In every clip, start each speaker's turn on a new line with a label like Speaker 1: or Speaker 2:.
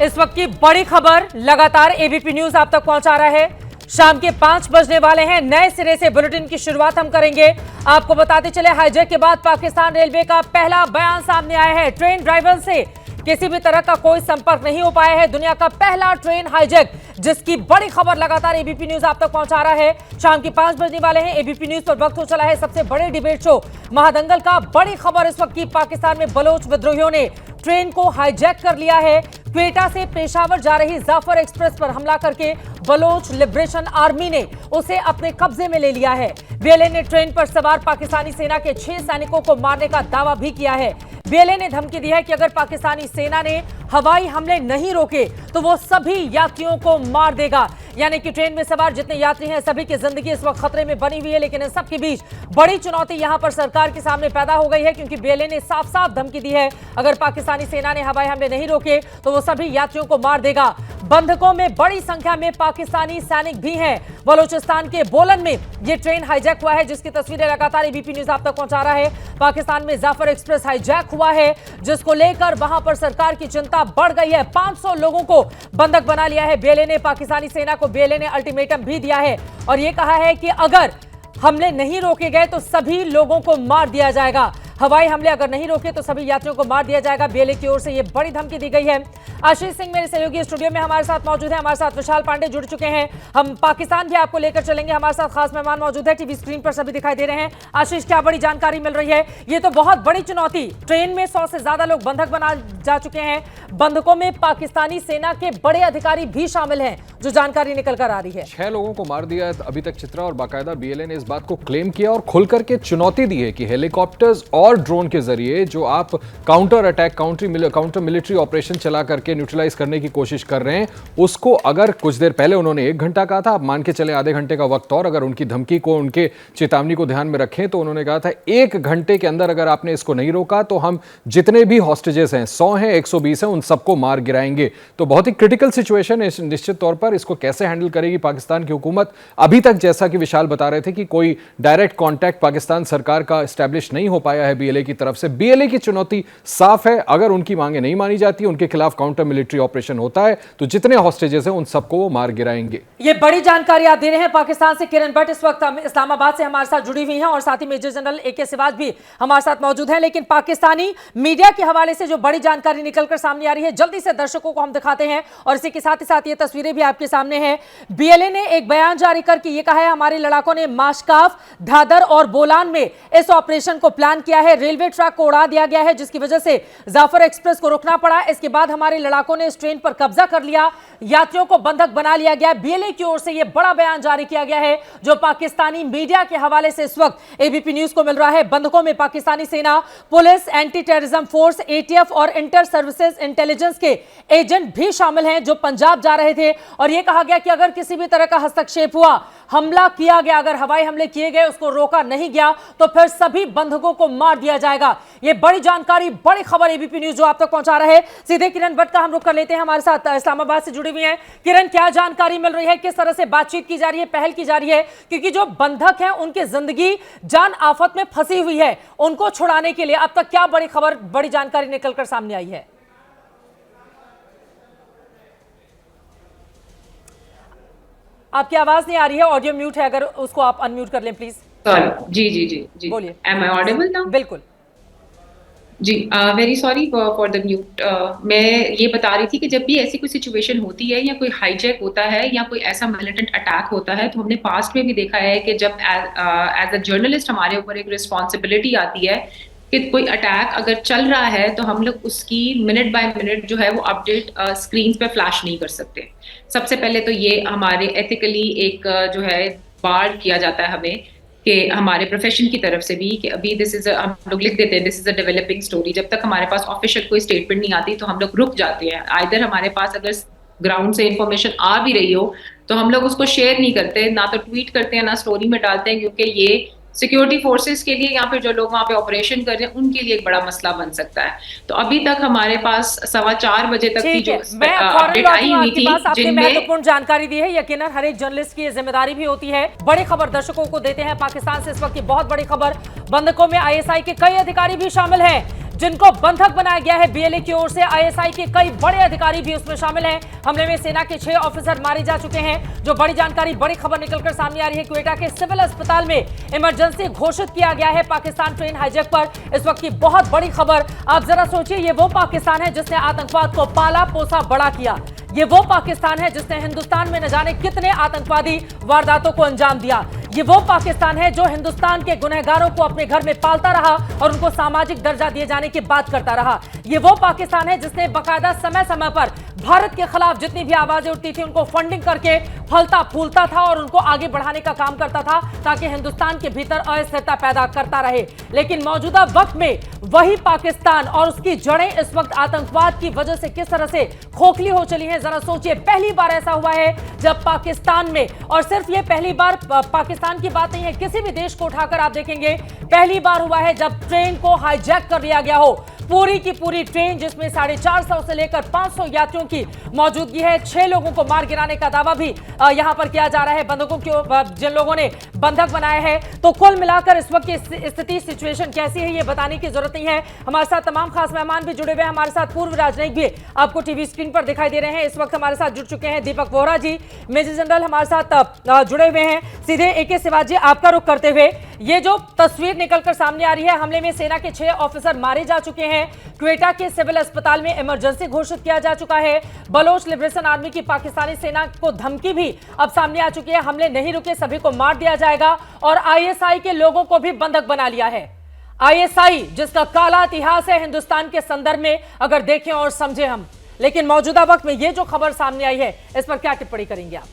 Speaker 1: इस वक्त की बड़ी खबर लगातार एबीपी न्यूज आप तक पहुंचा रहा है। शाम के 5 बजने वाले हैं। नए सिरे से बुलेटिन की शुरुआत हम करेंगे। आपको बताते चले, हाईजैक के बाद पाकिस्तान रेलवे का पहला बयान सामने आया है। ट्रेन ड्राइवर से किसी भी तरह का कोई संपर्क नहीं हो पाया है। दुनिया का पहला ट्रेन हाईजैक, जिसकी बड़ी खबर लगातार एबीपी न्यूज आप तक पहुंचा रहा है। शाम के 5 बजने वाले हैं। एबीपी न्यूज पर वक्त हो चला है सबसे बड़े डिबेट शो महादंगल का। बड़ी खबर इस वक्त की, पाकिस्तान में बलोच विद्रोहियों ने ट्रेन को हाईजैक कर लिया है। क्वेटा से पेशावर जा रही जाफर एक्सप्रेस पर हमला करके बलोच लिबरेशन आर्मी ने उसे अपने कब्जे में ले लिया है। बीएलए ने ट्रेन पर सवार पाकिस्तानी सेना के 6 सैनिकों को मारने का दावा भी किया है। बीएलए ने धमकी दी है कि अगर पाकिस्तानी सेना ने हवाई हमले नहीं रोके तो वो सभी यात्रियों को मार देगा। यानी कि ट्रेन में सवार जितने यात्री हैं सभी की जिंदगी इस वक्त खतरे में बनी हुई है। लेकिन इन सबके बीच बड़ी चुनौती यहां पर सरकार के सामने पैदा हो गई है, क्योंकि बीएलए ने साफ साफ धमकी दी है अगर पाकिस्तानी सेना ने हवाई हमले नहीं रोके तो वो सभी यात्रियों को मार देगा। बंधकों में बड़ी संख्या में पाकिस्तानी सैनिक भी हैं। बलूचिस्तान के बोलन में ये ट्रेन हाईजैक हुआ है, जिसकी तस्वीरें लगातार एबीपी न्यूज आप तक पहुंचा रहा है। पाकिस्तान में जाफर एक्सप्रेस हाईजैक हुआ है, जिसको लेकर वहां पर सरकार की चिंता बढ़ गई है। 500 लोगों को बंधक बना लिया है बीएलए ने। पाकिस्तानी सेना को बीएलए ने अल्टीमेटम भी दिया है और यह कहा है कि अगर हमले नहीं रोके गए तो सभी लोगों को मार दिया जाएगा। हवाई हमले अगर नहीं रोके तो सभी यात्रियों को मार दिया जाएगा। बीएलए की ओर से यह बड़ी धमकी दी गई है। आशीष सिंह मेरे सहयोगी स्टूडियो में हमारे साथ मौजूद है। हमारे साथ विशाल पांडे जुड़ चुके हैं। हम पाकिस्तान भी आपको लेकर चलेंगे। हमारे साथ खास मेहमान मौजूद है, टीवी स्क्रीन पर सभी दिखाई दे रहे हैं। आशीष, क्या बड़ी जानकारी मिल रही है? ये तो बहुत बड़ी चुनौती, ट्रेन में 100 से ज्यादा लोग बंधक बना जा चुके हैं। बंधकों में पाकिस्तानी सेना के बड़े अधिकारी भी शामिल हैं, जो जानकारी निकल कर आ रही है।
Speaker 2: 6 लोगों को मार दिया अभी तक चित्रा, और बाकायदा बीएलए ने इस बात को क्लेम किया और खुलकर के चुनौती दी है कि हेलीकॉप्टर्स और ड्रोन के जरिए जो आप counter attack, counter military operation चला करके न्यूट्रलाइज करने की कोशिश कर रहे हैं, उसको अगर कुछ देर पहले उन्होंने 1 घंटा कहा था, अब मान के चले आधे घंटे का वक्त, और अगर उनकी धमकी को, उनके चेतावनी को ध्यान में रखें तो उन्होंने कहा था 1 घंटे के अंदर अगर आपने इसको नहीं रोका तो हम जितने भी हॉस्टेजेस हैं, 100 हैं, 120 हैं, उन सबको मार गिराएंगे। तो बहुत ही क्रिटिकल सिचुएशन है निश्चित तौर पर। इसको कैसे हैंडल करेगी पाकिस्तान की हुकूमत? अभी तक जैसा कि विशाल बता रहे थे कि कोई डायरेक्ट कॉन्टैक्ट पाकिस्तान सरकार का एस्टैब्लिश नहीं हो पाया है बीएलए की तरफ से। बीएलए की चुनौती साफ है, अगर उनकी मांगे नहीं मानी जाती, उनके खिलाफ काउंटर मिलिट्री ऑपरेशन होता है तो जितने हॉस्टेजेस हैं उन सबको वो मार गिराएंगे।
Speaker 1: ये बड़ी जानकारी आप दे रहे हैं पाकिस्तान से। किरण भट्ट इस वक्त इस्लामाबाद से हमारे साथ जुड़ी हुई हैं और साथ ही मेजर जनरल एके सिवाज भी हमारे साथ मौजूद हैं। लेकिन पाकिस्तानी मीडिया के हवाले से जो बड़ी जानकारी निकलकर सामने आ रही है, जल्दी से दर्शकों को हम दिखाते हैं और इसी के साथ ही साथ ये तस्वीरें भी आपके सामने हैं। बीएलए ने एक बयान जारी करके ये कहा है, हमारे लड़ाकों ने माशकाफ, धादर और बोलान में इस ऑपरेशन को प्लान किया है। रेलवे ट्रैक को उड़ा दिया गया है, जिसकी वजह से जाफर एक्सप्रेस को रुकना पड़ा। इसके बाद हमारे लड़ाकों ने इस ट्रेन पर कब्जा कर लिया, यात्रियों को बंधक बना लिया गया। बीएलए की ओर से यह बड़ा बयान जारी किया गया है, जो पाकिस्तानी मीडिया के हवाले से इस वक्त एबीपी न्यूज को मिल रहा है। बंधकों में पाकिस्तानी सेना, police, anti terrorism force, ETF और इंटर सर्विसेज इंटेलिजेंस के एजेंट भी शामिल हैं, जो पंजाब जा रहे थे। और यह कहा गया कि अगर किसी भी तरह का हस्तक्षेप हुआ, हमला किया गया, अगर हवाई हमले किए गए, उसको रोका नहीं गया तो फिर सभी बंधकों को मार दिया जाएगा। यह बड़ी जानकारी, बड़ी खबर एबीपी न्यूज जो आप तक पहुंचा रहे हैं। सीधे किरण भट्ट का हम रुख कर लेते हैं, हमारे साथ इस्लामाबाद से जुड़ी हुई हैं। किरण, क्या जानकारी मिल रही है? किस तरह से बातचीत की जा रही है, पहल की जा रही है? क्योंकि जो बंधक हैं उनकी जिंदगी जान आफत में फंसी हुई है, उनको छुड़ाने के लिए अब तक क्या बड़ी खबर, बड़ी जानकारी निकलकर सामने आई है? आपकी आवाज नहीं आ रही है, ऑडियो म्यूट है, अगर उसको आप अनम्यूट कर लें प्लीज।
Speaker 3: सॉरी, जी
Speaker 1: बोलिए।
Speaker 3: Am I audible now?
Speaker 1: बिल्कुल
Speaker 3: जी, very sorry for the mute. मैं ये बता रही थी कि जब भी ऐसी कोई सिचुएशन होती है या कोई हाईजैक होता है या कोई ऐसा मिलिटेंट अटैक होता है, तो हमने पास्ट में भी देखा है कि जब एज अ जर्नलिस्ट हमारे ऊपर एक रिस्पॉन्सिबिलिटी आती है कि कोई अटैक अगर चल रहा है तो हम लोग उसकी मिनट बाय मिनट जो है वो अपडेट स्क्रीन पे फ्लैश नहीं कर सकते। सबसे पहले तो ये हमारे एथिकली एक जो है बार किया जाता है हमें, कि हमारे प्रोफेशन की तरफ से भी, कि अभी हम लोग लिख देते हैं this is a developing story. जब तक हमारे पास ऑफिशियल कोई स्टेटमेंट नहीं आती तो हम लोग रुक जाते हैं। आइदर हमारे पास अगर ग्राउंड से इंफॉर्मेशन आ भी रही हो तो हम लोग उसको शेयर नहीं करते, ना तो ट्वीट करते हैं ना स्टोरी में डालते हैं, क्योंकि ये सिक्योरिटी फोर्सेस के लिए या फिर जो लोग वहाँ पे ऑपरेशन कर रहे हैं उनके लिए एक बड़ा मसला बन सकता है। तो अभी तक हमारे पास 4:15 बजे तक की जो अपडेट आई हुई थी, जिनमें
Speaker 1: महत्वपूर्ण जानकारी दी है। यकीनन हर एक जर्नलिस्ट की जिम्मेदारी भी होती है। बड़ी खबर दर्शकों को देते हैं पाकिस्तान से इस वक्त की बहुत बड़ी खबर। बंधकों में आईएसआई के कई अधिकारी भी शामिल हैं, जिनको बंधक बनाया गया है बीएलए की ओर से। आईएसआई के कई बड़े अधिकारी भी उसमें शामिल हैं। हमले में सेना के 6 ऑफिसर मारे जा चुके हैं। जो बड़ी जानकारी, बड़ी खबर निकलकर सामने आ रही है, क्वेटा के सिविल अस्पताल में इमरजेंसी घोषित किया गया है पाकिस्तान ट्रेन हाईजैक पर। इस वक्त की बहुत बड़ी खबर। आप जरा सोचिए, ये वो पाकिस्तान है जिसने आतंकवाद को पाला पोसा बड़ा किया। ये वो पाकिस्तान है जिसने हिंदुस्तान में न जाने कितने आतंकवादी वारदातों को अंजाम दिया। ये वो पाकिस्तान है जो हिंदुस्तान के गुनहगारों को अपने घर में पालता रहा और उनको सामाजिक दर्जा दिए जाने की बात करता रहा। ये वो पाकिस्तान है जिसने बाकायदा समय समय पर भारत के खिलाफ जितनी भी आवाजें उठती थी उनको फंडिंग करके फलता फूलता था और उनको आगे बढ़ाने का काम करता था ताकि हिंदुस्तान के भीतर अस्थिरता पैदा करता रहे। लेकिन मौजूदा वक्त में वही पाकिस्तान और उसकी जड़ें इस वक्त आतंकवाद की वजह से किस तरह से खोखली हो चली हैं, जरा सोचिए। पहली बार ऐसा हुआ है जब पाकिस्तान में, और सिर्फ ये पहली बार पाकिस्तान की बात नहीं है, किसी भी देश को उठाकर आप देखेंगे, पहली बार हुआ है जब ट्रेन को हाईजैक कर लिया गया हो। पूरी की पूरी ट्रेन जिसमें 450 से लेकर 500 यात्रियों की मौजूदगी है। 6 लोगों को मार गिराने का दावा भी यहां पर किया जा रहा है, बंधकों को, जिन लोगों ने बंधक बनाया है। तो कुल मिलाकर इस वक्त की स्थिति, सिचुएशन कैसी है ये बताने की जरूरत नहीं है। हमारे साथ तमाम खास मेहमान भी जुड़े हुए हैं। हमारे साथ पूर्व राजनयिक भी आपको टीवी स्क्रीन पर दिखाई दे रहे हैं। इस वक्त हमारे साथ जुड़ चुके हैं दीपक वोहरा जी, मेजर जनरल हमारे साथ जुड़े हुए हैं। सीधे AK शिवाजी, आपका रुख करते हुए, ये जो तस्वीर निकलकर सामने आ रही है, हमले में सेना के 6 ऑफिसर मारे जा चुके हैं। क्वेटा के सिविल अस्पताल में इमरजेंसी घोषित किया जा चुका है। बलोच लिबरेशन आर्मी की पाकिस्तानी सेना को धमकी भी अब सामने आ चुकी है, हमले नहीं रुके, सभी को मार दिया जाएगा। और आईएसआई के लोगों को भी बंधक बना लिया है। आईएसआई जिसका काला इतिहास है हिंदुस्तान के संदर्भ में, अगर देखें और समझें हम। लेकिन मौजूदा वक्त में ये जो खबर सामने आई है, इस पर क्या टिप्पणी करेंगे आप?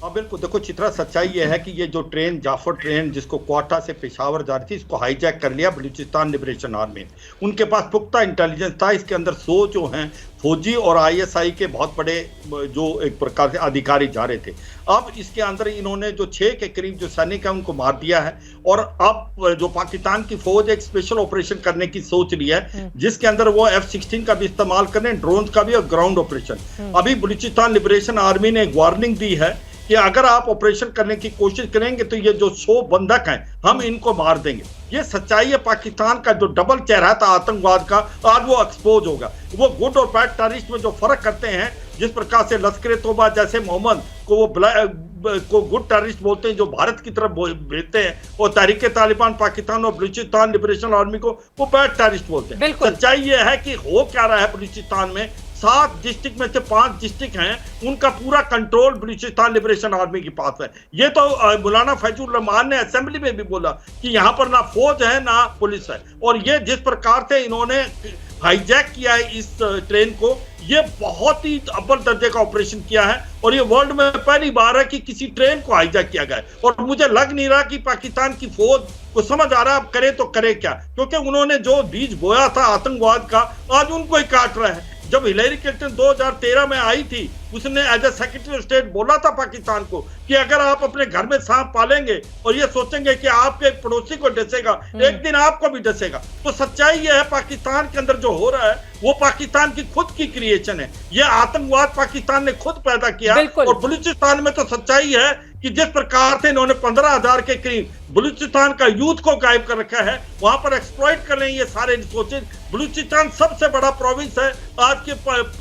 Speaker 4: हाँ बिल्कुल, देखो चित्रा, सच्चाई यह है कि ये जो ट्रेन, जाफर ट्रेन जिसको क्वेटा से पेशावर जा रही थी, इसको हाईजैक कर लिया बलूचिस्तान लिबरेशन आर्मी। उनके पास पुख्ता इंटेलिजेंस था। इसके अंदर 100 जो हैं फौजी और आईएसआई के बहुत बड़े जो एक प्रकार से अधिकारी जा रहे थे। अब इसके अंदर इन्होंने जो 6 के करीब जो सैनिक है उनको मार दिया है। और अब जो पाकिस्तान की फौज एक स्पेशल ऑपरेशन करने की सोच रही है, जिसके अंदर वो F-16 का भी इस्तेमाल करें, ड्रोन का भी, और ग्राउंड ऑपरेशन। अभी बलूचिस्तान लिबरेशन आर्मी ने एक वार्निंग दी है कि अगर आप ऑपरेशन करने की कोशिश करेंगे तो ये जो 100 बंधक हैं हम इनको मार देंगे। ये सच्चाई है। पाकिस्तान का जो डबल चेहरा था आतंकवाद का, आज वो एक्सपोज होगा। वो गुड और बैड टेररिस्ट में जो फर्क करते हैं, जिस प्रकार से लश्कर तोबा जैसे मोहम्मद को वो गुड टेररिस्ट बोलते हैं जो भारत की तरफ भेजते हैं, और तहरीक तालिबान पाकिस्तान और बलूचिस्तान लिबरेशन आर्मी को वो बैड टेररिस्ट बोलते हैं। सच्चाई ये है कि हो क्या रहा है बलूचिस्तान में। 7 डिस्ट्रिक्ट में से 5 डिस्ट्रिक्ट हैं, उनका पूरा कंट्रोल बलूचिस्तान लिबरेशन आर्मी के पास है। ये तो मौलाना फैजुर रहमान ने असेंबली में भी बोला कि यहाँ पर ना फौज है ना पुलिस है। और ये जिस प्रकार से इन्होंने हाईजैक किया है इस ट्रेन को, ये बहुत ही अव्वल दर्जे का ऑपरेशन किया है। और ये वर्ल्ड में पहली बार है कि किसी ट्रेन को हाईजैक किया गया है। और मुझे लग नहीं रहा कि पाकिस्तान की फौज को समझ आ रहा है अब करे तो करे क्या, क्योंकि उन्होंने जो बीज बोया था आतंकवाद का, आज उनको ही काट रहा है। जब हिलेरी क्लिंटन 2013 में आई थी, उसने as a secretary of state बोला था पाकिस्तान को कि अगर आप अपने घर में सांप पालेंगे और ये सोचेंगे कि आपके पड़ोसी को डसेगा, एक दिन आपको भी डसेगा। तो सच्चाई ये है, पाकिस्तान के अंदर जो हो रहा है वो पाकिस्तान की खुद की क्रिएशन है। ये आतंकवाद पाकिस्तान ने खुद पैदा किया। और बलूचिस्तान में तो सच्चाई है कि जिस प्रकार से इन्होंने 15,000 के करीब बलूचिस्तान का यूथ को गायब कर रखा है, वहां पर एक्सप्लॉइट कर रहे हैं ये सारे रिसोर्सेज। बलूचिस्तान सबसे बड़ा प्रोविंस है आज के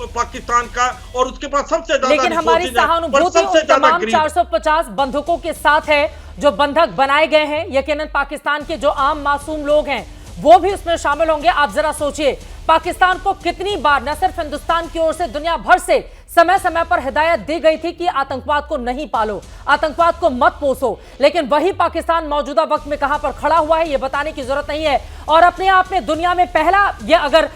Speaker 4: पाकिस्तान का, और उसके पास सबसे ज्यादा,
Speaker 1: लेकिन हमारी सहानुभूति उन तमाम 450 बंधकों के साथ है जो बंधक बनाए गए हैं। यकीनन पाकिस्तान के जो आम मासूम लोग हैं वो भी उसमें शामिल होंगे। आप जरा सोचिए, पाकिस्तान को कितनी बार न सिर्फ हिंदुस्तान की ओर से, दुनिया भर से समय समय पर हिदायत दी गई थी कि आतंकवाद को नहीं पालो, आतंकवाद को मत पोसो। लेकिन वही पाकिस्तान मौजूदा वक्त में कहां पर खड़ा हुआ है ये बताने की जरूरत नहीं है। और अपने आप में दुनिया में पहला, ये अगर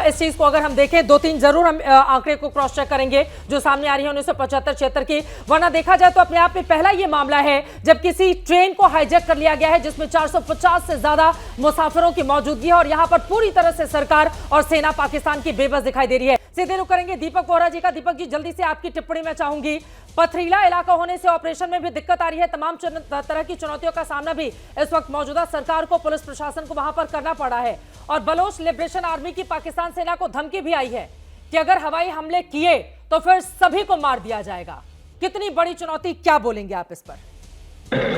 Speaker 1: इस चीज को अगर हम देखें, 2-3 जरूर हम आंकड़े को क्रॉस चेक करेंगे जो सामने आ रही है 1975-76 की, वरना देखा जाए तो अपने आप में पहला ये मामला है जब किसी ट्रेन को हाईजैक कर लिया गया है जिसमें 450 से ज्यादा मुसाफिरों की मौजूदगी है। और यहां पर पूरी तरह से सरकार और सेना पाकिस्तान की बेबस दिखाई दे रही है। सीधे रुख करेंगे दीपक वोहरा जी का। दीपक जी, जल्दी से आपकी टिप्पणी मैं चाहूंगी। पथरीला इलाका होने से ऑपरेशन में भी दिक्कत आ रही है, तमाम तरह की चुनौतियों का सामना भी इस वक्त मौजूदा सरकार को, पुलिस प्रशासन को वहां पर करना पड़ा है। और बलोच लिबरेशन आर्मी की पाकिस्तान सेना को धमकी भी आई है कि अगर हवाई हमले किए तो फिर सभी को मार दिया जाएगा। कितनी बड़ी चुनौती, क्या बोलेंगे आप इस पर?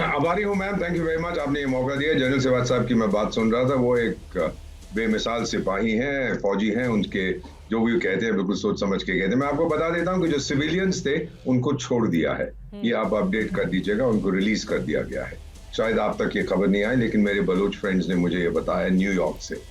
Speaker 5: आभारी हूं ma'am, thank you very much, आपने ये मौका दिया। जनरल सिवाज साहब की मैं बात सुन रहा था, वो एक बेमिसाल सिपाही हैं, फौजी हैं, उनके जो भी कहते हैं बिल्कुल सोच समझ के कहते हैं। मैं आपको बता देता हूं कि जो सिविलियंस थे उनको छोड़ दिया है, ये आप अपडेट कर दीजिएगा, उनको रिलीज कर दिया गया है। शायद आप तक ये खबर नहीं आई, लेकिन मेरे बलोच फ्रेंड्स ने मुझे ये बताया न्यूयॉर्क से।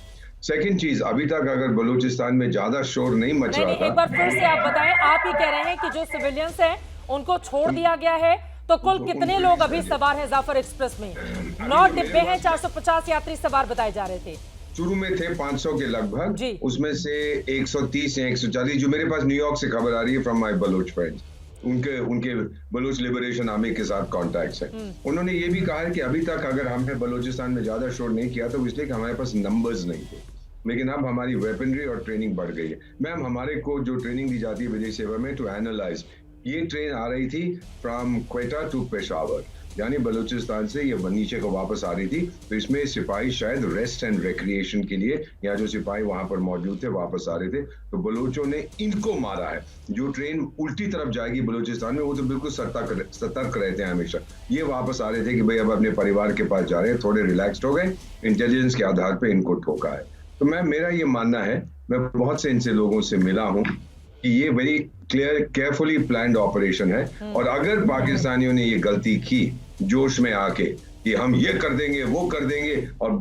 Speaker 5: सेकंड चीज, अभी तक अगर बलूचिस्तान में ज्यादा शोर नहीं मच रहा था।
Speaker 1: एक बार फिर से आप बताएं, आप ही कह रहे हैं कि जो सिविलियंस हैं उनको छोड़ दिया गया है, तो कुल कितने लोग अभी सवार हैं जाफर एक्सप्रेस में? 9 डिब्बे हैं, 450 यात्री सवार बताए जा रहे थे।
Speaker 5: शुरू में थे 500 के लगभग, उसमें से 130 या 140 जो मेरे पास न्यूयॉर्क से खबर आ रही है फ्रॉम माय बलूच फ्रेंड्स, उनके बलूच लिबरेशन आर्मी के साथ कॉन्टैक्ट्स हैं। उन्होंने ये भी कहा है कि अभी तक अगर हमने बलूचिस्तान में ज्यादा शोर नहीं किया तो इसलिए कि हमारे पास नंबर्स नहीं थे, लेकिन अब हमारी वेपनरी और ट्रेनिंग बढ़ गई है। मैम, हमारे को जो ट्रेनिंग दी जाती है विदेश सेवा में, टू एनालाइज, ये ट्रेन आ रही थी फ्रॉम क्वेटा टू पेशावर, यानी बलूचिस्तान से ये नीचे को वापस आ रही थी। तो इसमें सिपाही शायद रेस्ट एंड रिक्रिएशन के लिए, या जो सिपाही वहां पर मौजूद थे वापस आ रहे थे, तो बलूचों ने इनको मारा है। जो ट्रेन उल्टी तरफ जाएगी बलूचिस्तान में, वो तो बिल्कुल सतर्क रहते हैं हमेशा। ये वापस आ रहे थे कि भाई अब अपने परिवार के पास जा रहे हैं, थोड़े रिलैक्स्ड हो गए, इंटेलिजेंस के आधार पर इनको ठोका है। तो मेरा ये मानना है, मैं बहुत से इनसे लोगों से मिला हूं कि ये very clear carefully planned operation है। और अगर पाकिस्तानियों ने ये गलती की जोश में आके कि हम ये कर देंगे वो कर देंगे और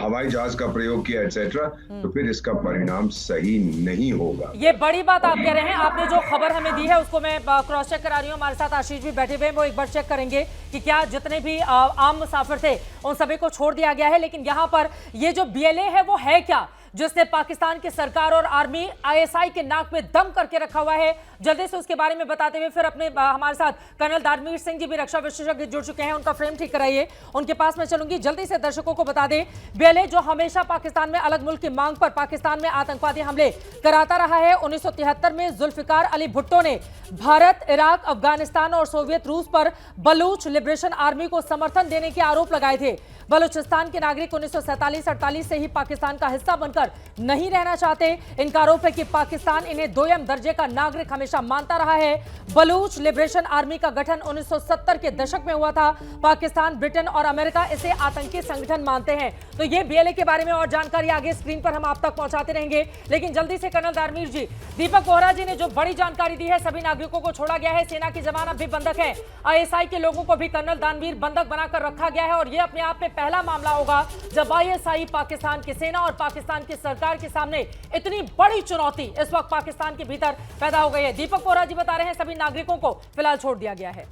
Speaker 5: हवाई जहाज का प्रयोग किया एटसेट्रा, तो फिर इसका परिणाम सही नहीं होगा।
Speaker 1: ये बड़ी बात आप कह रहे हैं। आपने जो खबर हमें दी है उसको मैं क्रॉस चेक करा रही हूँ। हमारे साथ आशीष भी बैठे हुए हैं, वो एक बार चेक करेंगे कि क्या जितने भी आम मुसाफिर थे उन सभी को छोड़ दिया गया है। लेकिन यहाँ पर ये जो BLA है वो है क्या, जिसने पाकिस्तान की सरकार और आर्मी ISI के नाक में दम करके रखा हुआ है? जल्दी से उसके बारे में बताते हुए फिर अपने हमारे साथ कर्नल दानवीर सिंह जी भी रक्षा विशेषज्ञ जुड़ चुके हैं, उनका फ्रेम ठीक कराइए, उनके पास मैं चलूंगी। जल्दी से दर्शकों को बता दें, BLA जो हमेशा पाकिस्तान में अलग मुल्क की मांग पर पाकिस्तान में आतंकवादी हमले कराता रहा है। 1973 में जुल्फिकार अली भुट्टो ने भारत, इराक, अफगानिस्तान और सोवियत रूस पर बलूच लिबरेशन आर्मी को समर्थन देने के आरोप लगाए थे। बलूचिस्तान के नागरिक 1947-48 से ही पाकिस्तान का हिस्सा बनकर नहीं रहना चाहते। इनका आरोप है कि पाकिस्तान इन्हें दोयम दर्जे का नागरिक हमेशा मानता रहा है। बलूच लिबरेशन आर्मी का गठन 1970 के दशक में हुआ था। पाकिस्तान, ब्रिटेन और अमेरिका इसे आतंकी संगठन मानते हैं। तो ये BLA के बारे में और जानकारी आगे स्क्रीन पर हम आप तक पहुंचाते रहेंगे। लेकिन जल्दी से कर्नल दानवीर जी, दीपक बोहरा जी ने जो बड़ी जानकारी दी है, सभी नागरिकों को छोड़ा गया है, सेना के जवान अब भी बंधक है, ISI के लोगों को भी कर्नल दानवीर बंधक बनाकर रखा गया है। और ये अपने आप में पहला मामला होगा जब ISI पाकिस्तान की सेना और पाकिस्तान की सरकार के सामने इतनी बड़ी चुनौती इस वक्त पाकिस्तान के भीतर पैदा हो गई है। दीपक बोहरा जी बता रहे हैं सभी नागरिकों को फिलहाल छोड़ दिया गया है।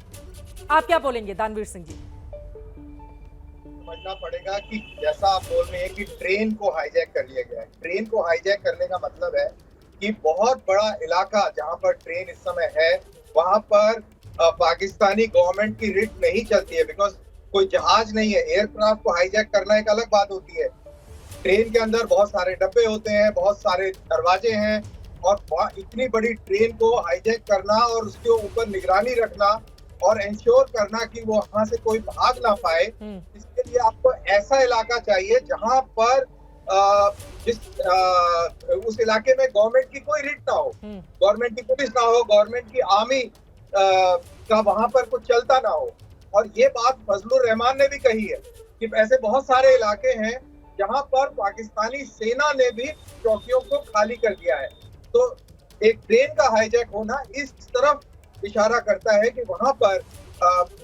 Speaker 1: आप क्या बोलेंगे दानवीर सिंह जी?
Speaker 6: समझना पड़ेगा कि जैसा आप बोल रहे हैं कि ट्रेन को हाईजैक कर लिया गया है। ट्रेन को हाईजैक करने का मतलब है कि बहुत बड़ा इलाका जहां पर ट्रेन इस समय है, वहां पर पाकिस्तानी गवर्नमेंट की रिट नहीं चलती है, बिकॉज कोई जहाज नहीं है। एयरक्राफ्ट को हाईजैक करना एक अलग बात होती है। ट्रेन के अंदर बहुत सारे डब्बे होते हैं, बहुत सारे दरवाजे हैं, और इतनी बड़ी ट्रेन को हाईजैक करना और उसके ऊपर निगरानी रखना और इंश्योर करना कि वो वहां से कोई भाग ना पाए, इसके लिए आपको ऐसा इलाका चाहिए जहां पर उस इलाके में गवर्नमेंट की कोई रिट ना हो, गवर्नमेंट की पुलिस ना हो, गवर्नमेंट की आर्मी का वहां पर कुछ चलता ना हो। और ये बात फजलुर रहमान ने भी कही है कि ऐसे बहुत सारे इलाके हैं जहां पर पाकिस्तानी सेना ने भी चौकियों को खाली कर दिया है। तो एक ट्रेन का हाईजैक होना इस तरफ इशारा करता है कि वहां पर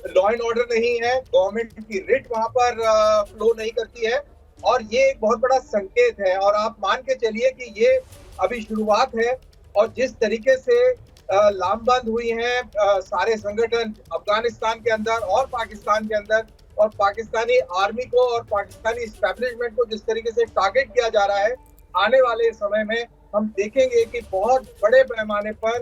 Speaker 6: लॉ एंड ऑर्डर नहीं है, गवर्नमेंट की रिट वहां पर फ्लो नहीं करती है, और ये एक बहुत बड़ा संकेत है। और आप मान के चलिए कि ये अभी शुरुआत है, और जिस तरीके से लामबंद हुई हैं सारे संगठन अफगानिस्तान के अंदर और पाकिस्तान के अंदर, और पाकिस्तानी आर्मी को और पाकिस्तानी एस्टैब्लिशमेंट को जिस तरीके से टारगेट किया जा रहा है, आने वाले समय में हम देखेंगे कि बहुत बड़े पैमाने पर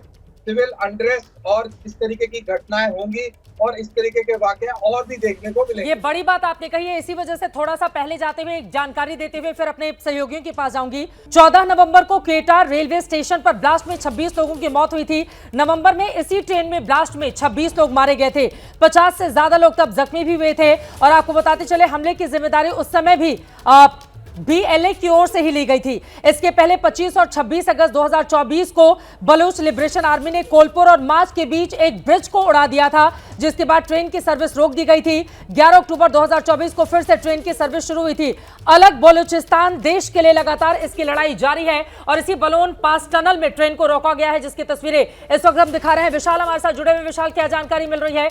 Speaker 6: सिविल अनरेस्ट और इस तरीके की घटनाएं होंगी और इस तरीके के वाकया और भी देखने को मिलेंगे।
Speaker 1: ये बड़ी बात आपने कही है, इसी वजह से थोड़ा सा पहले जाते हुए एक जानकारी देते हुए फिर अपने सहयोगियों के पास जाऊंगी। 14 नवंबर को क्वेटा रेलवे स्टेशन पर ब्लास्ट में 26 लोगों की मौत हुई थी। नवंबर में इसी ट्रेन में ब्लास्ट में 26 लोग मारे गए थे, 50 से ज्यादा लोग तब जख्मी भी हुए थे। और आपको बताते चले हमले की जिम्मेदारी उस समय भी बीएलए की ओर से ही ली गई थी। इसके पहले 25 और 26 अगस्त 2024 को बलूच लिबरेशन आर्मी ने कोलपुर और माच के बीच एक ब्रिज को उड़ा दिया था, जिसके बाद ट्रेन की सर्विस रोक दी गई थी। 11 अक्टूबर 2024 को फिर से ट्रेन की सर्विस शुरू हुई थी। अलग बलूचिस्तान देश के लिए लगातार इसकी लड़ाई जारी है और इसी बलून पास टनल में ट्रेन को रोका गया है, जिसकी तस्वीरें इस वक्त हम दिखा रहे हैं। विशाल हमारे साथ जुड़े हुए। विशाल, क्या जानकारी मिल रही है?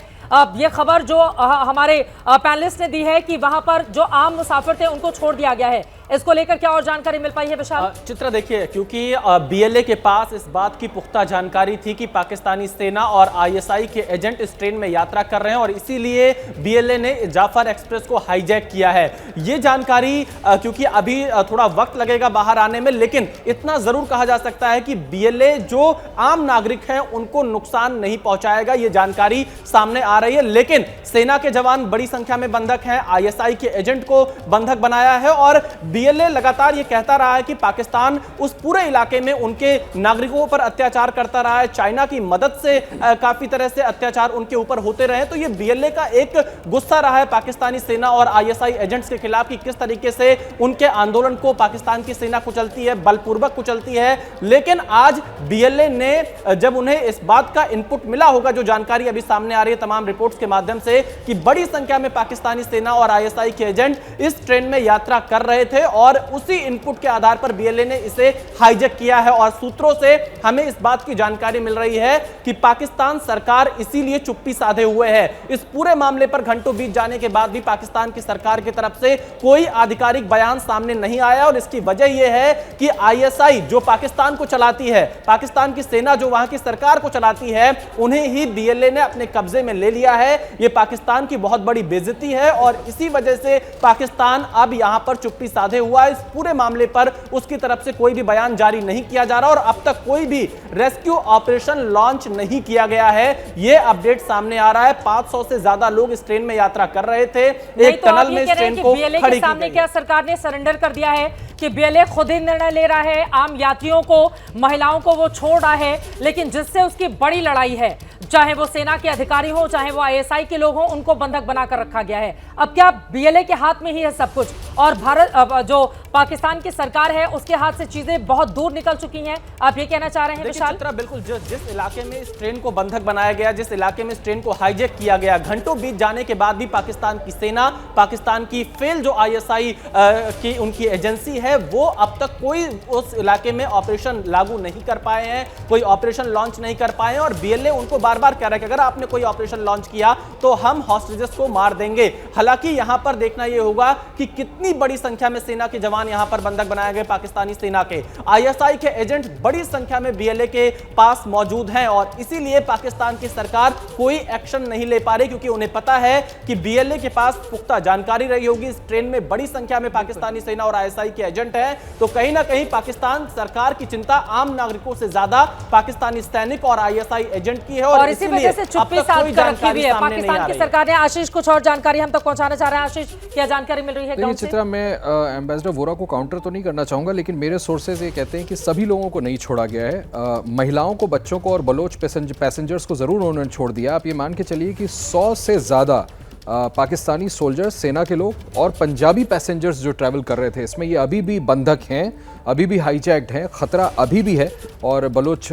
Speaker 1: ये खबर जो हमारे पैनलिस्ट ने दी है कि वहां पर जो आम मुसाफिर थे उनको छोड़ दिया गया है, इसको लेकर क्या और जानकारी मिल पाई है विशाल?
Speaker 7: चित्रा, देखिए, क्योंकि बीएलए के पास इस बात की पुख्ता जानकारी थी कि पाकिस्तानी सेना और आईएसआई के एजेंट इस ट्रेन में यात्रा कर रहे हैं और इसीलिए बीएलए ने जाफर एक्सप्रेस को हाईजैक किया है। ये जानकारी क्योंकि अभी थोड़ा वक्त लगेगा बाहर आने में, लेकिन इतना जरूर कहा जा सकता है कि बीएलए जो आम नागरिक हैं उनको नुकसान नहीं पहुंचाएगा। ये जानकारी सामने आ रही है, लेकिन सेना के जवान बड़ी संख्या में बंधक हैं, आईएसआई के एजेंट को बंधक बनाया है और बीएलए लगातार ये कहता रहा है कि पाकिस्तान उस पूरे इलाके में उनके नागरिकों पर अत्याचार करता रहा है, चाइना की मदद से काफी तरह से अत्याचार उनके ऊपर होते रहे। तो ये बीएलए का एक गुस्सा रहा है पाकिस्तानी सेना और आईएसआई एजेंट्स के खिलाफ कि किस तरीके से उनके आंदोलन को पाकिस्तान की सेना कुचलती है, बलपूर्वक कुचलती है। लेकिन आज बीएलए ने जब उन्हें इस बात का इनपुट मिला होगा, जो जानकारी अभी सामने आ रही है तमाम रिपोर्ट्स के माध्यम से, कि बड़ी संख्या में पाकिस्तानी सेना और आईएसआई के एजेंट इस ट्रेन में यात्रा कर रहे थे और उसी इनपुट के आधार पर बीएलए ने इसे हाईजैक किया है। और सूत्रों से हमें इस बात की जानकारी मिल रही है कि पाकिस्तान सरकार इसीलिए चुप्पी साधे हुए है। इस पूरे मामले पर घंटों बीत जाने के बाद भी पाकिस्तान की सरकार की तरफ से कोई आधिकारिक बयान सामने नहीं आया और इसकी वजह यह है कि आईएसआई जो पाकिस्तान को चलाती है, पाकिस्तान की सेना जो वहां की सरकार को चलाती है, उन्हें ही बीएलए ने अपने कब्जे में ले लिया है। यह पाकिस्तान की बहुत बड़ी बेइज्जती है और इसी वजह से पाकिस्तान अब यहां पर चुप्पी साधे हुआ है। इस पूरे मामले पर उसकी तरफ से कोई भी बयान जारी नहीं किया जा रहा और अब तक कोई भी रेस्क्यू ऑपरेशन लॉन्च नहीं किया गया है। यह अपडेट सामने आ रहा है। 500 से ज्यादा लोग इस ट्रेन में यात्रा कर रहे थे। एक टनल में इस ट्रेन को खड़ी की गई।
Speaker 1: क्या सरकार ने सरेंडर कर दिया है कि बीएलए खुद ही निर्णय ले रहा है, आम यात्रियों को, महिलाओं को वो छोड़ रहा है, लेकिन जिससे उसकी बड़ी लड़ाई है, चाहे वो सेना के अधिकारी हो, चाहे वो आईएसआई के लोग हों, उनको बंधक बनाकर रखा गया है। अब क्या बीएलए के हाथ में ही है सब कुछ और भारत जो पाकिस्तान की सरकार है उसके हाथ से चीजें बहुत दूर निकल चुकी हैं? आप ये कहना चाह रहे हैं विशाल?
Speaker 7: बिल्कुल, जिस इलाके में इस ट्रेन को बंधक बनाया गया, जिस इलाके में इस ट्रेन को हाईजैक किया गया, घंटों बीत जाने के बाद भी पाकिस्तान की सेना, पाकिस्तान की फेल जो आईएसआई की उनकी एजेंसी है, वो अब तक कोई उस इलाके में ऑपरेशन लागू नहीं कर पाए हैं, कोई ऑपरेशन लॉन्च नहीं कर पाए हैं और बीएलए उनको बार बार कह रहा है कि अगर आपने कोई ऑपरेशन लॉन्च किया तो हम हॉस्टेजेस को मार देंगे। हालांकि यहां पर देखना यह होगा कि कितनी बड़ी संख्या में सेना के जवान यहां पर बंधक बनाए गए पाकिस्तानी सेना के। आईएसआई के एजेंट बड़ी संख्या में बीएलए के पास मौजूद हैं और इसीलिए पाकिस्तान की सरकार कोई एक्शन नहीं ले पा रही, क्योंकि उन्हें पता है कि बीएलए के पास पुख्ता जानकारी रही होगी। इस ट्रेन में बड़ी संख्या में पाकिस्तानी सेना और आईएसआई के एजेंट हैं, तो कहीं ना कहीं पाकिस्तान सरकार की चिंता आम नागरिकों से ज्यादा पाकिस्तानी सैनिक और आईएसआई एजेंट की है और
Speaker 1: इसी वजह से चुप्पी साध कर रखी हुई है पाकिस्तान की सरकार ने। आशीष कुछ और जानकारी हम तक पहुंचाना चाह रहे हैं। आशीष, क्या जानकारी मिल रही है?
Speaker 2: देखिए चित्रा, मैं एम्बेसडर वोरा को काउंटर तो नहीं करना चाहूंगा, लेकिन मेरे सोर्सेज ये कहते हैं कि सभी लोगों को नहीं छोड़ा गया है। महिलाओं को, बच्चों को और बलोच पैसेंजर्स को जरूर उन्होंने छोड़ दिया। आप ये मान के चलिए कि 100 से ज्यादा पाकिस्तानी सोल्जर्स, सेना के लोग और पंजाबी पैसेंजर्स जो ट्रैवल कर रहे थे, इसमें ये अभी भी बंधक हैं, अभी भी हाईजैक्ड हैं, खतरा अभी भी है। और बलोच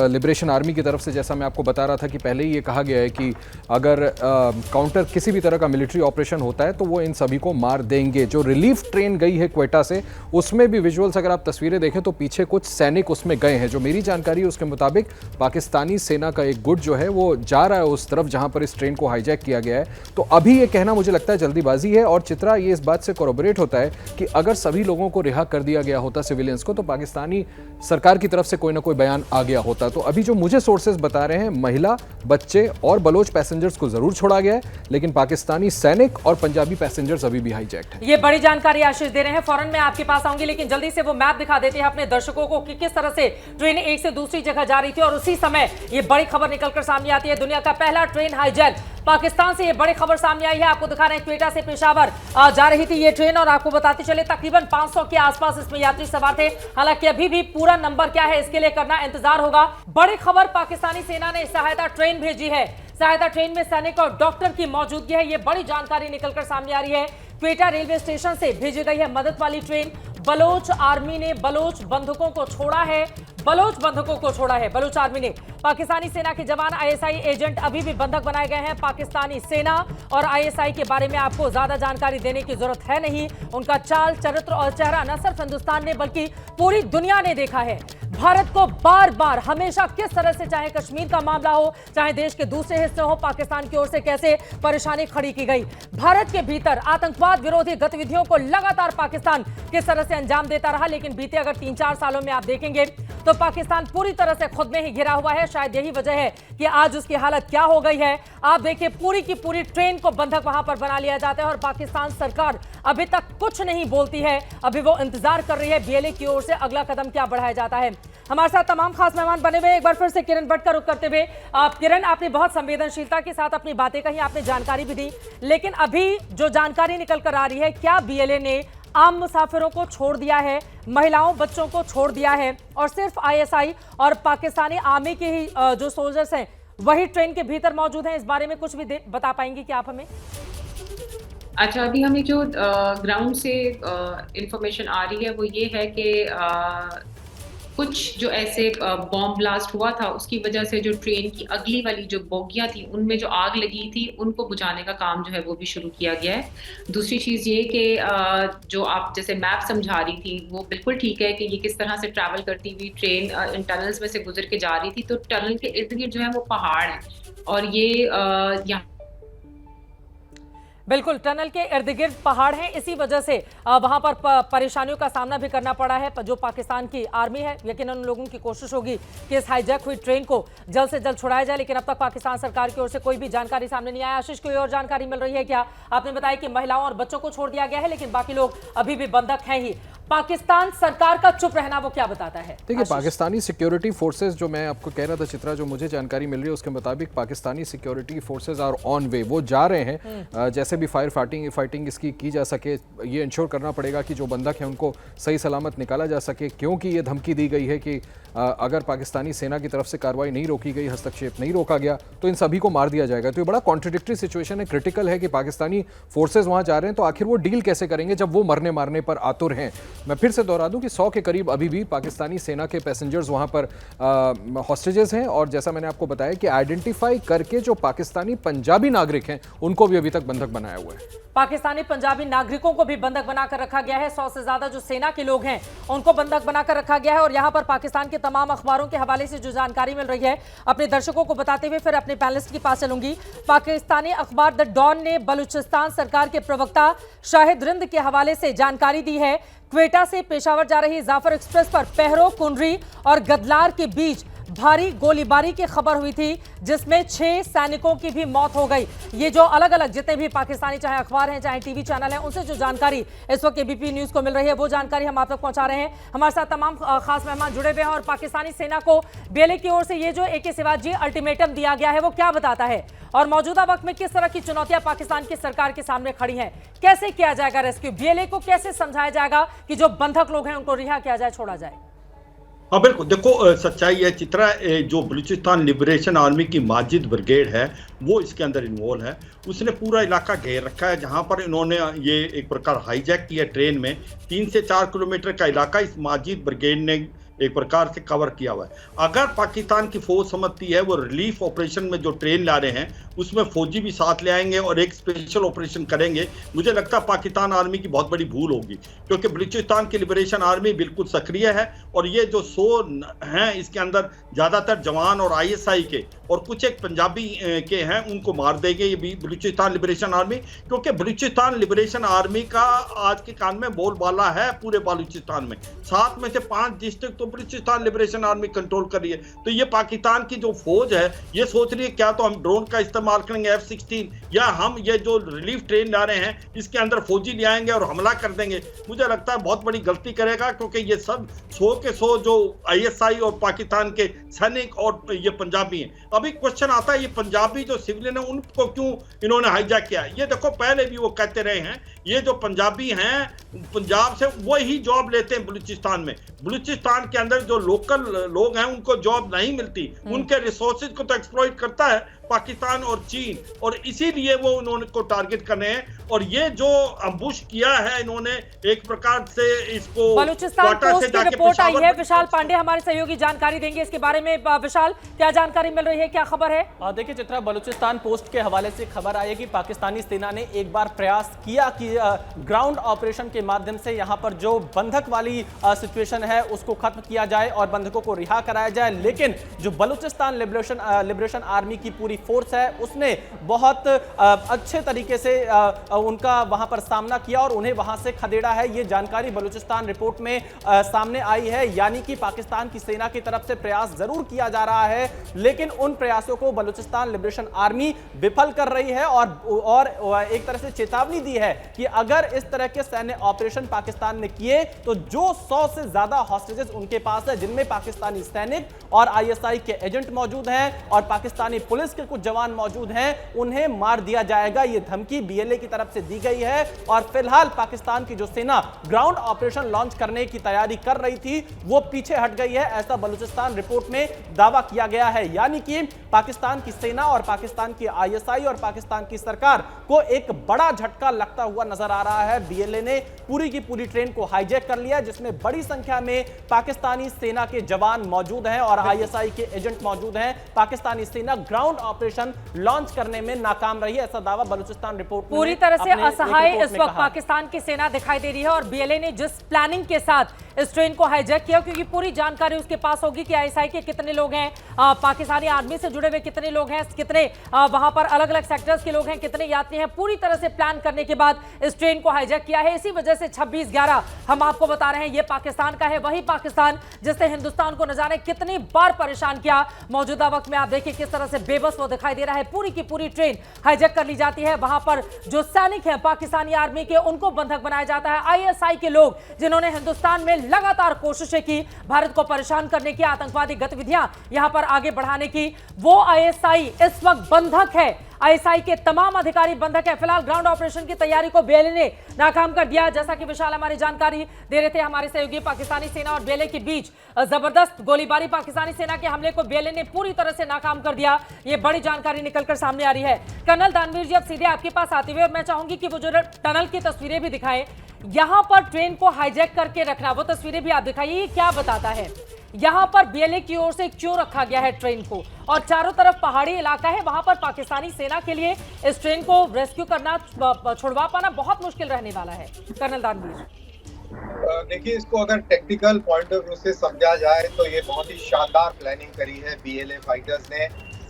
Speaker 2: लिबरेशन आर्मी की तरफ से, जैसा मैं आपको बता रहा था कि पहले ही ये कहा गया है कि अगर काउंटर किसी भी तरह का मिलिट्री ऑपरेशन होता है तो वो इन सभी को मार देंगे। जो रिलीफ ट्रेन गई है क्वेटा से, उसमें भी विजुअल्स अगर आप तस्वीरें देखें तो पीछे कुछ सैनिक उसमें गए हैं। जो मेरी जानकारी है उसके मुताबिक पाकिस्तानी सेना का एक गुट जो है वो जा रहा है उस तरफ जहां पर इस ट्रेन को हाईजैक किया गया है। तो अभी ये कहना मुझे लगता है जल्दीबाजी है। और चित्रा, ये इस बात से कोरोबोरेट होता है कि अगर सभी लोगों को रिहा कर दिया गया होता सिविलियंस को, तो पाकिस्तानी सरकार की तरफ से कोई ना कोई बयान आ गया होता। तो अभी जो मुझे सोर्सेज बता रहे हैं, महिला, बच्चे और बलोच पैसेंजर्स को जरूर छोड़ा गया है, लेकिन पाकिस्तानी सैनिक और पंजाबी पैसेंजर्स अभी भी हाईजैक्ड हैं।
Speaker 1: ये बड़ी जानकारी आशीष दे रहे हैं। फौरन मैं आपके पास आऊंगी, लेकिन जल्दी से वो मैप दिखा देते हैं अपने दर्शकों को कि किस तरह से ट्रेन एक से दूसरी जगह जा रही थी और उसी समय ये बड़ी खबर निकलकर सामने आती है। दुनिया का पहला ट्रेन हाईजैक पाकिस्तान से, ये बड़ी खबर सामने आई है। आपको दिखा रहे हैं क्वेटा से पेशावर जा रही थी ये ट्रेन और आपको बताते चले तकरीबन 500 के आसपास इसमें यात्री सवार थे। हालांकि अभी भी पूरा नंबर क्या है इसके लिए करना इंतजार होगा। बड़ी खबर, पाकिस्तानी सेना ने सहायता ट्रेन भेजी है। सहायता ट्रेन में सैनिक और डॉक्टर की मौजूदगी है। ये बड़ी जानकारी निकलकर सामने आ रही है क्वेटा रेलवे स्टेशन से भेजी गई है मदद वाली ट्रेन। बलोच आर्मी ने बलोच बंधकों को छोड़ा है। बलोच आर्मी ने। पाकिस्तानी सेना के जवान, आईएसआई एजेंट अभी भी बंधक बनाए गए हैं। पाकिस्तानी सेना और आईएसआई के बारे में आपको ज्यादा जानकारी देने की जरूरत है नहीं। उनका चाल, चरित्र और चेहरा न सिर्फ हिंदुस्तान ने बल्कि पूरी दुनिया ने देखा है। भारत को बार बार हमेशा किस तरह से, चाहे कश्मीर का मामला हो, चाहे देश के दूसरे हिस्से हो, पाकिस्तान की ओर से कैसे परेशानी खड़ी की गई। भारत के भीतर आतंकवाद विरोधी गतिविधियों को लगातार पाकिस्तान किस तरह से अंजाम देता रहा। लेकिन बीते अगर 3-4 सालों में आप देखेंगे तो पाकिस्तान पूरी तरह से खुद में ही घिरा हुआ है। शायद यही वजह है कि आज उसकी हालत क्या हो गई है। आप देखिए, पूरी की पूरी ट्रेन को बंधक वहां पर बना लिया जाता है और पाकिस्तान सरकार अभी तक कुछ नहीं बोलती है। अभी वो इंतजार कर रही है बीएलए की ओर से अगला कदम क्या बढ़ाया जाता है। हमारे साथ तमाम खास मेहमान बने हुए। एक बार फिर से किरण भट्ट का रुख करते हुए, किरण, आपने बहुत संवेदनशीलता के साथ अपनी बातें कही, आपने जानकारी भी दी, लेकिन अभी जो जानकारी निकल कर आ रही है, क्या बीएलए ने आम मुसाफिरों को छोड़ दिया है, महिलाओं बच्चों को छोड़ दिया है और सिर्फ आईएसआई और पाकिस्तानी आर्मी के ही जो सोल्जर्स हैं वही ट्रेन के भीतर मौजूद हैं? इस बारे में कुछ भी बता पाएंगे क्या आप हमें?
Speaker 3: अच्छा, अभी हमें जो ग्राउंड से इंफॉर्मेशन आ रही है वो ये है कि कुछ जो ऐसे बॉम्ब ब्लास्ट हुआ था उसकी वजह से जो ट्रेन की अगली वाली जो बोगियां थी उनमें जो आग लगी थी उनको बुझाने का काम जो है वो भी शुरू किया गया है। दूसरी चीज़ ये कि जो आप जैसे मैप समझा रही थी वो बिल्कुल ठीक है कि ये किस तरह से ट्रैवल करती हुई ट्रेन इन टनल्स में से गुजर के जा रही थी। तो टनल के इर्द गिर्द जो है वो पहाड़ है और ये यहाँ
Speaker 1: बिल्कुल टनल के इर्द गिर्द पहाड़ हैं, इसी वजह से वहां पर परेशानियों का सामना भी करना पड़ा है। जो पाकिस्तान की आर्मी है, यकीनन उन लोगों की कोशिश होगी कि इस हाईजैक हुई ट्रेन को जल्द से जल्द छुड़ाया जाए, लेकिन अब तक पाकिस्तान सरकार की ओर से कोई भी जानकारी सामने नहीं आया। आशीष, कोई और जानकारी मिल रही है क्या? आपने बताया कि महिलाओं और बच्चों को छोड़ दिया गया है, लेकिन बाकी लोग अभी भी बंधक हैं ही। पाकिस्तान सरकार का चुप रहना वो क्या बताता है?
Speaker 2: देखिए, पाकिस्तानी सिक्योरिटी फोर्सेस, जो मैं आपको कह रहा था चित्रा, जो मुझे जानकारी मिल रही है उसके मुताबिक Pakistani security forces are on way, वो जा रहे हैं। जैसे भी फायर फाइटिंग इसकी की जा सके, ये इंश्योर करना पड़ेगा कि जो बंधक हैं उनको सही सलामत निकाला जा सके, क्योंकि ये धमकी दी गई है कि अगर पाकिस्तानी सेना की तरफ से कार्रवाई नहीं रोकी गई, हस्तक्षेप नहीं रोका गया तो इन सभी को मार दिया जाएगा। तो ये बड़ा कॉन्ट्रडिक्टरी सिचुएशन है। क्रिटिकल है कि पाकिस्तानी फोर्सेज वहां जा रहे हैं तो आखिर वो डील कैसे करेंगे जब वो मरने मारने पर आतुर हैं। मैं फिर से दोहरा दूं कि 100 के करीब अभी भी पाकिस्तानी सेना के पैसेंजर्स वहां पर हॉस्टेजेस हैं और जैसा मैंने आपको बताया कि आइडेंटिफाई करके जो पाकिस्तानी पंजाबी नागरिक हैं उनको भी अभी तक बंधक बनाया हुआ है।
Speaker 1: पाकिस्तानी पंजाबी नागरिकों को भी बंधक बनाकर रखा गया है। 100 से ज्यादा जो सेना के लोग हैं उनको बंधक बनाकर रखा गया है। और यहां पर पाकिस्तान के तमाम अखबारों के हवाले से जो जानकारी मिल रही है अपने दर्शकों को बताते हुए फिर अपने पैनलिस्ट के पास चलूंगी। पाकिस्तानी अखबार द डॉन ने बलूचिस्तान सरकार के प्रवक्ता शाहिद रिंद के हवाले से जानकारी दी है। क्वेटा से पेशावर जा रही जाफर एक्सप्रेस पर पहरो, कुंडरी और गदलार के बीच भारी गोलीबारी की खबर हुई थी, जिसमें 6 सैनिकों की भी मौत हो गई। ये जो अलग अलग जितने भी पाकिस्तानी चाहे अखबार हैं चाहे टीवी चैनल हैं, उनसे जो जानकारी इस वक्त एबीपी न्यूज को मिल रही है वो जानकारी हम आप तक पहुंचा रहे हैं। हमारे साथ तमाम खास मेहमान जुड़े हुए हैं। और पाकिस्तानी सेना को बीएलए की ओर से ये जो AK शिवाजी अल्टीमेटम दिया गया है वो क्या बताता है और मौजूदा वक्त में किस तरह की चुनौतियां पाकिस्तान की सरकार के सामने खड़ी हैं? कैसे किया जाएगा रेस्क्यू? बीएलए को कैसे समझाया जाएगा कि जो बंधक लोग हैं उनको रिहा किया जाए, छोड़ा जाए?
Speaker 4: हाँ बिल्कुल, देखो सच्चाई है चित्रा, जो बलूचिस्तान लिबरेशन आर्मी की माजिद ब्रिगेड है वो इसके अंदर इन्वॉल्व है। उसने पूरा इलाका घेर रखा है जहाँ पर इन्होंने ये एक प्रकार हाईजैक किया ट्रेन में। 3 से 4 किलोमीटर का इलाका इस माजिद ब्रिगेड ने एक प्रकार से कवर किया हुआ है। अगर पाकिस्तान की फौज समझती है वो रिलीफ ऑपरेशन में जो ट्रेन ला रहे हैं उसमें फौजी भी साथ ले आएंगे और एक स्पेशल ऑपरेशन करेंगे, मुझे लगता है पाकिस्तान आर्मी की बहुत बड़ी भूल होगी, क्योंकि बलूचिस्तान की लिबरेशन आर्मी बिल्कुल सक्रिय है और ये जो 100 हैं इसके अंदर ज़्यादातर जवान और ISI के और कुछ एक पंजाबी के हैं, उनको मार देंगे ये बलूचिस्तान लिबरेशन आर्मी, क्योंकि बलूचिस्तान लिबरेशन आर्मी का आज के कान में बोलबाला है पूरे बलूचिस्तान में। 7 में से 5 डिस्ट्रिक्ट तो बलूचिस्तान लिबरेशन आर्मी कंट्रोल कर रही है। तो ये पाकिस्तान की जो फौज है ये सोच रही है क्या तो हम ड्रोन का इस्तेमाल करेंगे F-16 या हम ये जो रिलीफ ट्रेन ला रहे हैं इसके अंदर फौजी ले आएंगे और हमला कर देंगे। मुझे लगता है बहुत बड़ी गलती करेगा, क्योंकि ये सब 100 के 100 जो ISI और पाकिस्तान के सैनिक और ये पंजाबी हैं। अभी क्वेश्चन आता है ये पंजाबी जो सिविलियन है उनको क्यों इन्होंने हाईजैक किया? ये देखो पहले भी वो कहते रहे हैं ये जो पंजाबी हैं पंजाब से वही जॉब लेते हैं बलूचिस्तान में। बलूचिस्तान के अंदर जो लोकल लोग हैं उनको जॉब नहीं मिलती, उनके रिसोर्सेज को तो एक्सप्लॉइट करता है पाकिस्तान और चीन, और इसीलिए वो उन्होंने को टारगेट करने हैं और ये जो अम्बुश किया है इन्होंने एक प्रकार से इसको
Speaker 1: बलूचिस्तान पोस्ट की रिपोर्ट आई है, विशाल पांडे हमारे सहयोगी जानकारी देंगे इसके बारे में। विशाल, क्या जानकारी मिल रही है, क्या खबर है?
Speaker 7: देखिए चित्रा, बलूचिस्तान पोस्ट के हवाले से खबर आई है कि पाकिस्तानी सेना ने एक बार प्रयास किया कि ग्राउंड ऑपरेशन के माध्यम से यहां पर जो बंधक वाली सिचुएशन है उसको खत्म किया जाए और बंधकों को रिहा कराया जाए, लेकिन जो बलूचिस्तान लिबरेशन आर्मी की पूरी फोर्स है उसने बहुत अच्छे तरीके से उनका वहां पर सामना किया और उन्हें वहां से खदेड़ा है। ये जानकारी बलूचिस्तान रिपोर्ट में सामने आई है, यानी कि पाकिस्तान की सेना की तरफ से प्रयास जरूर किया जा रहा है, लेकिन उन प्रयासों को बलूचिस्तान लिबरेशन आर्मी विफल कर रही है और एक तरह से चेतावनी दी है कि अगर इस तरह के सैन्य ऑपरेशन पाकिस्तान ने किए तो जो 100 से ज्यादा हॉस्टेजेस उनके पास है, जिनमें पाकिस्तानी सैनिक और आईएसआई के एजेंट मौजूद हैं और पाकिस्तानी पुलिस के कुछ जवान मौजूद हैं, उन्हें मार दिया जाएगा। यह धमकी बीएलए की तरफ से दी गई है और फिलहाल पाकिस्तान की जो सेना ग्राउंड ऑपरेशन लॉन्च करने की तैयारी कर रही थी वो पीछे हट गई है, ऐसा बलूचिस्तान रिपोर्ट में दावा किया गया है। यानी कि पाकिस्तान की सेना और पाकिस्तान की आईएसआई और पाकिस्तान की सरकार को एक बड़ा झटका लगता हुआ नजर आ रहा है। बीएलए ने पूरी की पूरी ट्रेन को हाईजैक कर लिया, जिसमें बड़ी संख्या में पाकिस्तानी सेना के जवान मौजूद हैं और आईएसआई के एजेंट मौजूद हैं। पाकिस्तानी सेना ग्राउंड ऑपरेशन लॉन्च करने में नाकाम रही है, ऐसा दावा बलूचिस्तान रिपोर्ट में
Speaker 1: पूरी तरह से असहाय इस वक्त पाकिस्तान की सेना दिखाई दे रही है और बीएलए ने जिस प्लानिंग के साथ इस ट्रेन को हाईजैक किया, क्योंकि पूरी जानकारी उसके पास होगी कि आईएसआई के कितने लोग हैं, पाकिस्तानी आर्मी से जुड़े हुए कितने लोग हैं, कितने वहां पर अलग अलग सेक्टर्स के लोग हैं, कितने यात्री हैं, पूरी तरह से प्लान करने के बाद इस ट्रेन को हाईजैक किया है। इसी वजह से 26/11 हम आपको बता रहे हैं ये पाकिस्तान का है, वही पाकिस्तान जिसने हिंदुस्तान को न जाने कितनी बार परेशान किया। मौजूदा वक्त में आप देखिए किस तरह से बेबस वो दिखाई दे रहा है। पूरी की पूरी ट्रेन हाईजैक कर ली जाती है, वहां पर जो सैनिक हैं पाकिस्तानी आर्मी के उनको बंधक बनाया जाता है। आईएसआई के लोग जिन्होंने हिंदुस्तान में लगातार कोशिशें की भारत को परेशान करने की, आतंकवादी गतिविधियां यहां पर आगे बढ़ाने की, वो आईएसआई इस वक्त बंधक है। आईएसआई के तमाम अधिकारी बंधक है। फिलहाल ग्राउंड ऑपरेशन की तैयारी को बीएलए ने नाकाम कर दिया। जैसा कि विशाल हमारी जानकारी दे रहे थे, हमारे सहयोगी पाकिस्तानी सेना और बीएलए के बीच जबरदस्त गोलीबारी, पाकिस्तानी सेना के हमले को बीएलए ने पूरी तरह से नाकाम कर दिया। ये बड़ी जानकारी निकलकर सामने आ रही है। कर्नल दानवीर जी, अब सीधे आपके पास आते हुए और मैं चाहूंगी कि वो जो टनल की तस्वीरें भी दिखाएं, यहां पर ट्रेन को हाईजैक करके रखना, वो तस्वीरें भी आप दिखाइए, क्या बताता है यहां पर बीएलए की ओर से क्यों रखा गया है ट्रेन को? और चारों तरफ पहाड़ी इलाका है, वहां पर पाकिस्तानी सेना के लिए इस ट्रेन को रेस्क्यू करना, छुड़वा पाना बहुत मुश्किल रहने वाला है। कर्नल दानवीर,
Speaker 6: देखिए, इसको अगर टेक्निकल पॉइंट ऑफ व्यू से समझा जाए तो ये बहुत ही शानदार प्लानिंग करी है बीएलए फाइटर्स ने।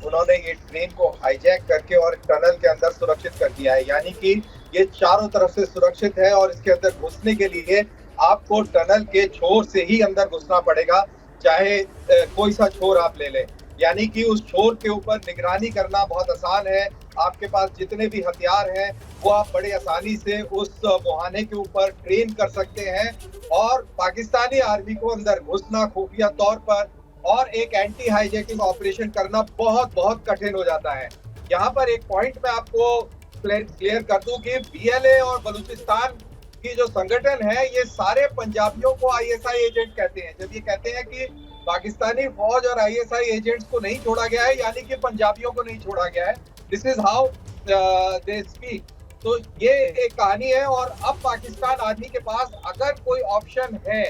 Speaker 6: उन्होंने ये ट्रेन को हाईजैक करके और टनल के अंदर सुरक्षित कर दिया है, यानी कि ये चारों तरफ से सुरक्षित है और इसके अंदर घुसने के लिए आपको टनल के छोर से ही अंदर घुसना पड़ेगा, चाहे कोई सा छोर आप ले लें। यानी कि उस छोर के ऊपर निगरानी करना बहुत आसान है। आपके पास जितने भी हथियार हैं वो आप बड़े आसानी से उस मुहाने के ऊपर ट्रेन कर सकते हैं और पाकिस्तानी आर्मी को अंदर घुसना खुफिया तौर पर और एक एंटी हाईजैकिंग ऑपरेशन करना बहुत बहुत कठिन हो जाता है। यहाँ पर एक पॉइंट मैं आपको क्लियर कर दूं कि बीएलए और बलूचिस्तान की जो संगठन है, ये सारे पंजाबियों को आईएसआई एजेंट कहते हैं। जब ये कहते हैं कि पाकिस्तानी फौज और आईएसआई एजेंट्स को नहीं छोड़ा गया है, यानी कि पंजाबियों को नहीं छोड़ा गया है। This is how they speak. तो ये एक कहानी है और अब पाकिस्तान आर्मी के पास अगर कोई ऑप्शन है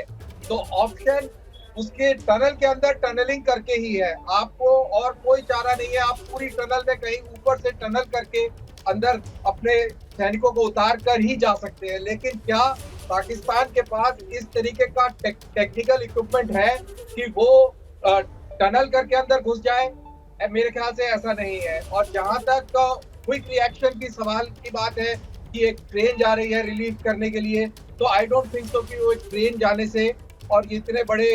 Speaker 6: तो ऑप्शन उसके टनल के अंदर टनलिंग करके ही है। आपको और कोई चारा नहीं है। आप पूरी टनल में कहीं ऊपर से टनल करके अंदर अपने सैनिकों को उतार कर ही जा सकते हैं, लेकिन क्या पाकिस्तान के पास इस तरीके का टेक्निकल इक्विपमेंट है कि वो टनल करके अंदर घुस जाए? मेरे ख्याल से ऐसा नहीं है। और जहां तक क्विक रिएक्शन की सवाल की बात है कि एक ट्रेन जा रही है रिलीव करने के लिए, तो आई डोंट थिंक सो कि वो एक ट्रेन जाने से और इतने बड़े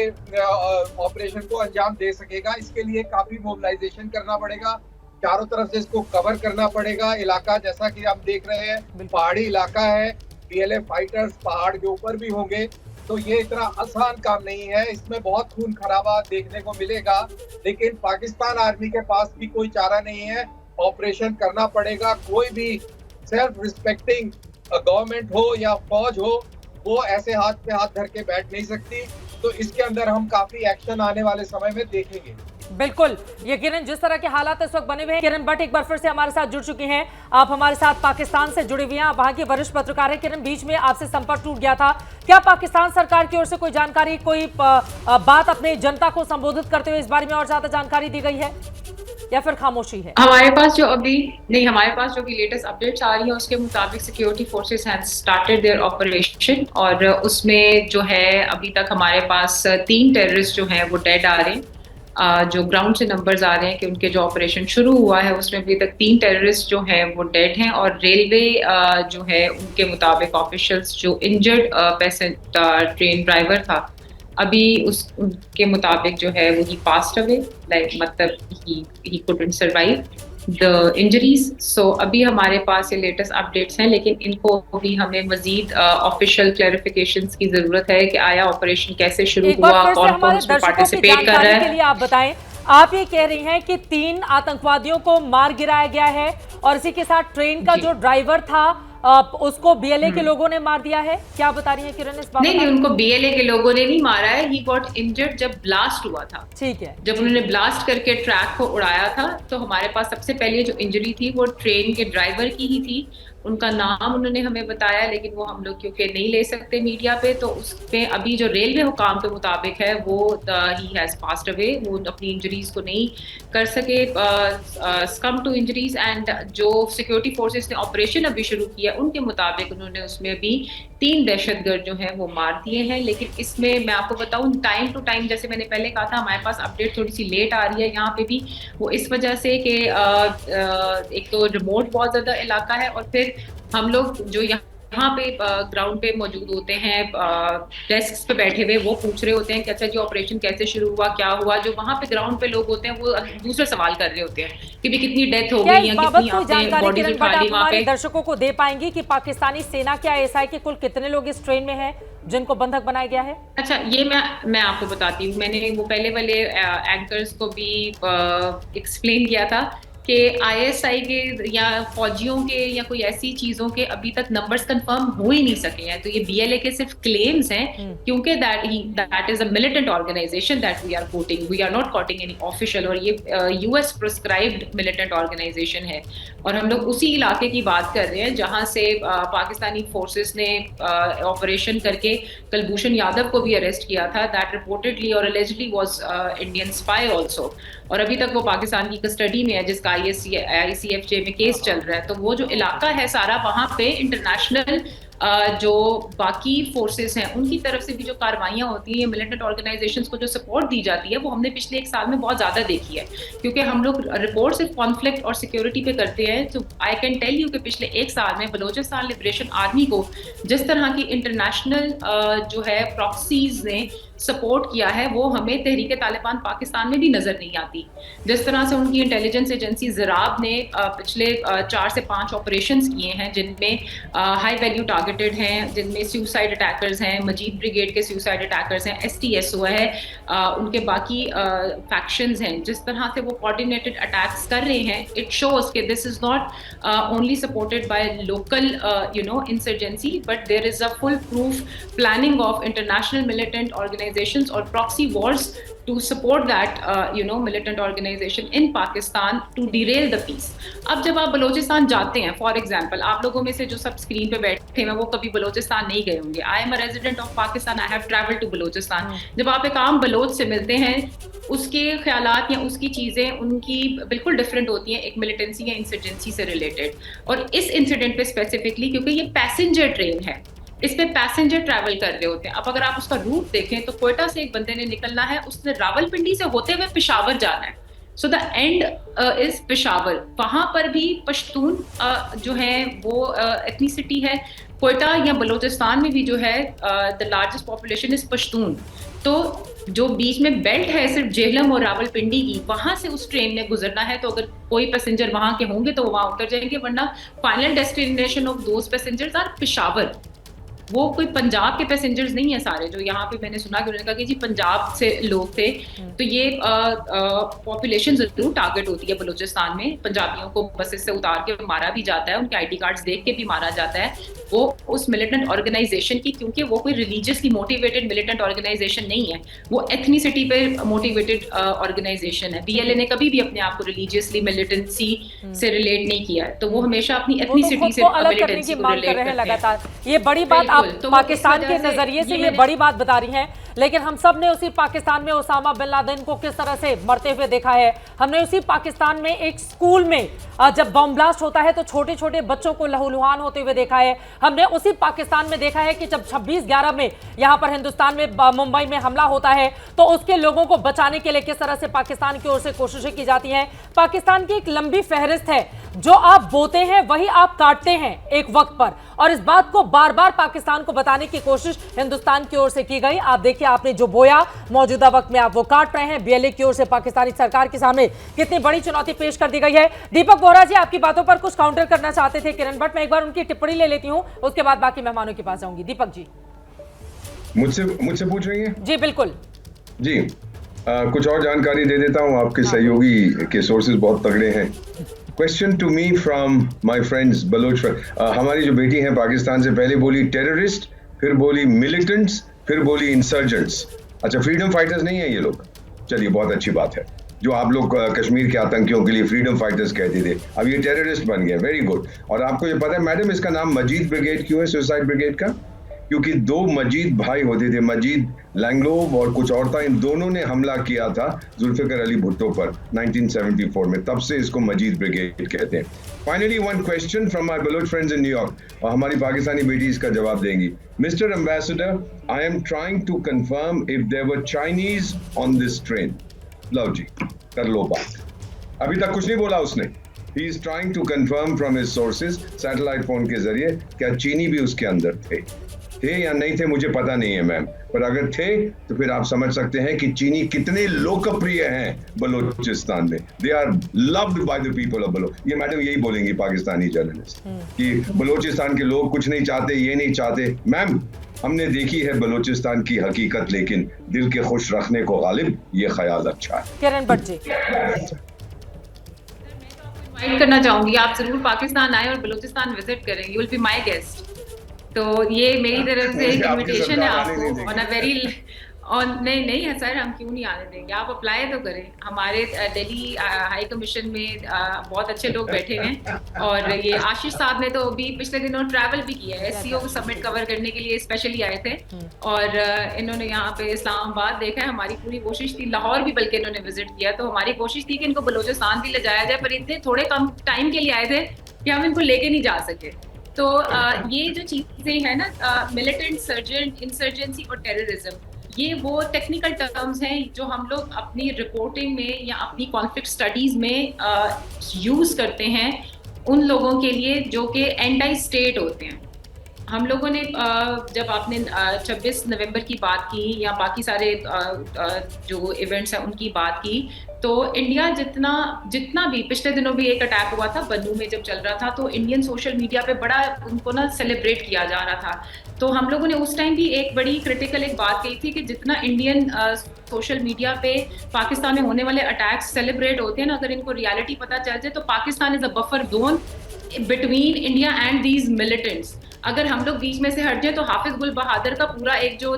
Speaker 6: ऑपरेशन को अंजाम दे सकेगा। इसके लिए काफी मोबिलाइजेशन करना पड़ेगा, चारों तरफ से इसको कवर करना पड़ेगा। इलाका जैसा कि आप देख रहे हैं पहाड़ी इलाका है, बीएलए फाइटर्स पहाड़ के ऊपर भी होंगे, तो ये इतना आसान काम नहीं है। इसमें बहुत खून खराबा देखने को मिलेगा, लेकिन पाकिस्तान आर्मी के पास भी कोई चारा नहीं है, ऑपरेशन करना पड़ेगा। कोई भी सेल्फ रिस्पेक्टिंग गवर्नमेंट हो या फौज हो, वो ऐसे हाथ पे हाथ धर के बैठ नहीं सकती। तो इसके अंदर हम काफी एक्शन आने वाले समय में देखेंगे।
Speaker 1: बिल्कुल, यकीनन जिस तरह के हालात इस वक्त बने हुए हैं। किरण भट्ट एक बार फिर से हमारे साथ जुड़ चुकी हैं। आप हमारे साथ पाकिस्तान से जुड़े हुए हैं, आप वहां की वरिष्ठ पत्रकार हैं। किरण, बीच में आपसे संपर्क टूट गया था, क्या पाकिस्तान सरकार की ओर से कोई जानकारी, कोई बात अपने जनता को संबोधित करते हुए इस बारे में और ज्यादा जानकारी दी गई है या फिर खामोशी है?
Speaker 3: हमारे पास जो अभी लेटेस्ट अपडेट्स आ रही है उसके मुताबिक security forces have started their operation, और उसमें जो है अभी तक हमारे पास 3 टेररिस्ट जो हैं वो डेड आ रहे हैं। जो ग्राउंड से नंबर्स आ रहे हैं कि उनके जो ऑपरेशन शुरू हुआ है उसमें अभी तक 3 टेररिस्ट जो हैं वो डेड हैं, और रेलवे जो है उनके मुताबिक ऑफिशियल्स जो इंजर्ड ट्रेन ड्राइवर था अभी उनके मुताबिक जो है वो ही पास्ड अवे, मतलब he couldn't survive the injuries. So अभी हमारे पास ये लेटेस्ट अपडेट्स हैं, लेकिन इनको भी हमें मजीद ऑफिशियल क्लैरिफिकेशंस की जरूरत है कि आया ऑपरेशन कैसे शुरू हुआ, कौन कौन उसमें पार्टिसिपेट कर रहा है।
Speaker 1: के लिए आप बताएं, आप ये कह रही हैं कि 3 आतंकवादियों को मार गिराया गया है और इसी के साथ ट्रेन का जो ड्राइवर था उसको बीएलए के लोगों ने मार दिया है, क्या बता रही है किरण इस बात?
Speaker 3: नहीं, उनको बीएलए के लोगों ने नहीं मारा है, ही गॉट इंजर्ड जब ब्लास्ट हुआ था।
Speaker 1: ठीक है,
Speaker 3: जब उन्होंने ब्लास्ट करके ट्रैक को उड़ाया था तो हमारे पास सबसे पहले जो इंजरी थी वो ट्रेन के ड्राइवर की ही थी। उनका नाम उन्होंने हमें बताया, लेकिन वो हम लोग क्योंकि नहीं ले सकते मीडिया पे, तो उसपे अभी जो रेलवे हुकाम के मुताबिक है वो ही हैज पास्ड अवे, वो अपनी इंजरीज को नहीं कर सके, सकम टू इंजरीज। एंड जो सिक्योरिटी फोर्सेस ने ऑपरेशन अभी शुरू किया उनके मुताबिक उन्होंने उसमें भी 3 दहशतगर्द जो हैं वो मार दिए हैं। लेकिन इसमें मैं आपको बताऊं, टाइम टू टाइम, जैसे मैंने पहले कहा था, हमारे पास अपडेट थोड़ी सी लेट आ रही है यहाँ पे भी, वो इस वजह से कि एक तो रिमोट बहुत ज्यादा इलाका है, और फिर हम लोग जो यहाँ पे ग्राउंड पे मौजूद होते हैं, डेस्क पे बैठे हुए, वो पूछ रहे होते हैं कि अच्छा जी ऑपरेशन कैसे शुरू हुआ, क्या हुआ। जो वहाँ पे ग्राउंड पे लोग होते हैं वो दूसरे सवाल कर रहे होते हैं कि भी कितनी डेथ हो गई है, कितनी आपने बॉडीज उठा ली वहाँ पे।
Speaker 1: दर्शकों को दे पाएंगी कि पाकिस्तानी सेना के आईएसआई के कुल कितने लोग इस ट्रेन में हैं जिनको बंधक बनाया गया है?
Speaker 3: अच्छा, ये मैं आपको बताती हूँ। मैंने वो पहले वाले एंकर्स को भी एक्सप्लेन किया था कि आईएसआई के या फौजियों के या कोई ऐसी चीजों के अभी तक नंबर्स कंफर्म हो ही नहीं सके हैं। तो ये बीएलए के सिर्फ क्लेम्स हैं, क्योंकि that is a militant organization that we are quoting, we are not quoting any official, और ये यूएस प्रिस्क्राइब्ड मिलिटेंट ऑर्गेनाइजेशन है। और हम लोग उसी इलाके की बात कर रहे हैं जहां से पाकिस्तानी फोर्सेस ने ऑपरेशन करके कलभूषण यादव को भी अरेस्ट किया था, दैट रिपोर्टेडली और allegedly was Indian spy also, और अभी तक वो पाकिस्तान की कस्टडी में है, जिसका ICFJ में केस चल रहा है। तो वो जो इलाका है सारा, वहाँ पे इंटरनेशनल जो बाकी फोर्सेस हैं उनकी तरफ से भी जो कार्रवाइयाँ होती हैं, मिलिटेंट ऑर्गेनाइजेशंस को जो सपोर्ट दी जाती है, वो हमने पिछले 1 साल में बहुत ज़्यादा देखी है। क्योंकि हम लोग रिपोर्ट सिर्फ कॉन्फ्लिक्ट और सिक्योरिटी पे करते हैं, तो आई कैन टेल यू कि पिछले 1 साल में बलोचिस्तान लिबरेशन आर्मी को जिस तरह की इंटरनेशनल जो है प्रॉक्सीज ने सपोर्ट किया है, वो हमें तहरीक तालिबान पाकिस्तान में भी नजर नहीं आती। जिस तरह से उनकी इंटेलिजेंस एजेंसी ज़राब ने पिछले 4 से 5 ऑपरेशंस किए हैं, जिनमें हाई वैल्यू टारगेटेड हैं, जिनमें सुसाइड अटैकर्स हैं, मजीद ब्रिगेड के सुसाइड अटैकर्स हैं, STSO है, उनके बाकी फैक्शंस हैं, जिस तरह से वो कोऑर्डिनेटेड अटैक्स कर रहे हैं, इट शोज कि this is not only supported by local insurgency, but there is a full proof planning of international militant organizations or proxy wars to support that militant organization in Pakistan to derail the peace. अब जब आप बलोचिस्तान जाते हैं, for example, आप लोगों में से जो सब स्क्रीन पे बैठे हैं वो कभी बलोचिस्तान नहीं गए होंगे। I am a resident of Pakistan, I have travelled to Balochistan. जब आप एक आम बलोच से मिलते हैं, उसके ख्यालात या उसकी चीज़ें उनकी बिल्कुल डिफरेंट होती हैं एक मिलिटेंसी या इंसर्जेंसी से रिलेटेड। और इस इंसिडेंट पे स्पेसिफिकली, क्योंकि ये पैसेंजर ट्रेन है, इस पे पैसेंजर ट्रैवल कर रहे होते हैं। अब अगर आप उसका रूट देखें तो कोयटा से एक बंदे ने निकलना है, उसने रावलपिंडी से होते हुए पेशावर जाना है। So the end is Peshawar. वहां पर भी पश्तून जो है वो एथनिसिटी है। कोयटा या बलोचिस्तान में भी जो है the largest population is Pashtun. तो जो बीच में बेल्ट है सिर्फ जेहलम और रावलपिंडी की, वहां से उस ट्रेन ने गुजरना है। तो अगर कोई पैसेंजर वहां के होंगे तो वहां उतर जाएंगे, वरना final destination of those passengers are Peshawar. वो कोई पंजाब के पैसेंजर्स नहीं है सारे, जो यहाँ पे मैंने सुना कि उन्होंने कहा कि जी पंजाब से लोग थे। तो ये पॉपुलेशन जरूर टारगेट होती है बलूचिस्तान में। पंजाबियों को बसेस से उतार के मारा भी जाता है, उनके आईडी कार्ड्स देख के भी मारा जाता है। वो उस मिलिटेंट ऑर्गेनाइजेशन की, क्योंकि वो कोई रिलीजियसली मोटिवेटेड मिलिटेंट ऑर्गेनाइजेशन नहीं है, वो एथनिसिटी पे मोटिवेटेड ऑर्गेनाइजेशन है। बीएलए ने कभी भी अपने आप को रिलीजियसली मिलिटेंसी से रिलेट नहीं किया है, तो वो हमेशा अपनी एथनिसिटी से मिलिटेंसी को रिलेट करते हैं
Speaker 1: लगातार। ये बड़ी बात आप
Speaker 3: तो
Speaker 1: पाकिस्तान के नजरिए से ये बड़ी बात बता रही हैं, लेकिन हम सब ने उसी पाकिस्तान में ओसामा बिन लादेन को किस तरह से मरते हुए देखा है। हमने उसी पाकिस्तान में एक स्कूल में जब बम ब्लास्ट होता है तो छोटे छोटे बच्चों को लहूलुहान होते हुए देखा है। हमने उसी पाकिस्तान में देखा है कि जब 26/11 में यहां पर हिंदुस्तान में मुंबई में हमला होता है तो उसके लोगों को बचाने के लिए किस तरह से पाकिस्तान की ओर से कोशिशें की जाती हैं। पाकिस्तान की एक लंबी फहरिस्त है, जो आप बोते हैं वही आप काटते हैं एक वक्त पर, और इस बात को बार बार पाकिस्तान को बताने की कोशिश हिंदुस्तान की ओर से की गई। आप देखिए, आपने जो बोया मौजूदा वक्त में आप वो काट रहे हैं। बीएलए की ओर से पाकिस्तानी सरकार के सामने कितनी बड़ी चुनौती पेश कर दी गई है। दीपक बोहरा जी, आपकी बातों पर कुछ काउंटर करना चाहते थे किरण भट्ट, मैं एक बार उनकी टिप्पणी ले लेती हूं, उसके बाद बाकी मेहमानों के पास जाऊंगी। दीपक जी,
Speaker 5: मुझसे पूछ रही हैं?
Speaker 1: जी बिल्कुल
Speaker 5: जी। कुछ और जानकारी दे देता हूं, आपके सहयोगी के सोर्सेज बहुत तगड़े हैं। Question to me from my friends Baloch. हमारी जो बेटी है पाकिस्तान से, पहले बोली टेररिस्ट, फिर बोली मिलिटेंट्स, फिर बोली इंसर्जेंट्स। अच्छा, फ्रीडम फाइटर्स नहीं है ये लोग? चलिए, बहुत अच्छी बात है। जो आप लोग कश्मीर के आतंकियों के लिए फ्रीडम फाइटर्स कहते थे, अब ये टेररिस्ट बन गए। Very good. और आपको ये पता है मैडम, इसका नाम मजीद ब्रिगेड क्यों है, सुसाइड ब्रिगेड का? क्योंकि 2 मजीद भाई होते थे, मजीद लैंगलोव और कुछ और था, इन दोनों ने हमला किया था जुल्फिकर अली भुट्टो पर 1974 में, तब से इसको मजीद ब्रिगेड कहते हैं। Finally one question from my Baloch friends in न्यूयॉर्क, और हमारी पाकिस्तानी बेटी इसका जवाब देंगी। Mister ambassador, I am trying to confirm if there were Chinese on this train. लो जी, कर लो बात। अभी तक कुछ नहीं बोला उसने। He is trying to confirm from his sources, satellite phone के जरिए, क्या चीनी भी उसके अंदर थे या नहीं थे मुझे पता नहीं है मैम, पर अगर थे तो फिर आप समझ सकते हैं कि चीनी कितने लोकप्रिय हैं बलूचिस्तान में। They are loved by the people of Baloch. ये मैडम यही बोलेंगी पाकिस्तानी जर्नलिस्ट कि बलूचिस्तान के लोग कुछ नहीं चाहते, ये नहीं चाहते। मैम, हमने देखी है बलूचिस्तान की हकीकत, लेकिन दिल के खुश रखने को गालिब ये ख्याल अच्छा है।
Speaker 1: किरण भट्ट जी,
Speaker 3: इनवाइट करना चाहूंगी, आप जरूर पाकिस्तान आए और बलूचिस्तान विजिट करें। You will be my guest. तो ये मेरी तरफ से एक इनविटेशन है आपको ऑन अ वेरी नहीं है सर, हम क्यों नहीं आने देंगे, आप अप्लाई तो करें। हमारे दिल्ली हाई कमीशन में बहुत अच्छे लोग बैठे हैं, और ये आशीष साहब ने तो अभी पिछले दिनों ट्रैवल भी किया है, एससीओ समिट कवर करने के लिए स्पेशली आए थे, और इन्होंने यहाँ पे इस्लामाबाद देखा है। हमारी पूरी कोशिश थी, लाहौर भी बल्कि इन्होंने विजिट किया, तो हमारी कोशिश थी कि इनको बलूचिस्तान भी ले जाया जाए, पर इतने थोड़े कम टाइम के लिए आए थे कि हम इनको लेके नहीं जा सके। तो ये जो चीजें हैं ना, मिलिटेंट इंसर्जेंसी और टेररिज्म, ये वो टेक्निकल टर्म्स हैं जो हम लोग अपनी रिपोर्टिंग में या अपनी कॉन्फ्लिक्ट स्टडीज में यूज करते हैं उन लोगों के लिए जो कि एंटी स्टेट होते हैं। हम लोगों ने जब आपने 26 नवंबर की बात की या बाकी सारे जो इवेंट्स हैं उनकी बात की, तो इंडिया जितना भी, पिछले दिनों भी एक अटैक हुआ था बन्नू में जब चल रहा था, तो इंडियन सोशल मीडिया पे बड़ा उनको ना सेलिब्रेट किया जा रहा था। तो हम लोगों ने उस टाइम भी एक बड़ी क्रिटिकल एक बात कही थी कि जितना इंडियन सोशल मीडिया पे पाकिस्तान में होने वाले अटैक्स सेलिब्रेट होते हैं ना, अगर इनको रियलिटी पता चल जाए तो Pakistan is a buffer zone between India and these militants. अगर हम लोग बीच में से हट जाए तो हाफिज गुल बहादुर का पूरा एक जो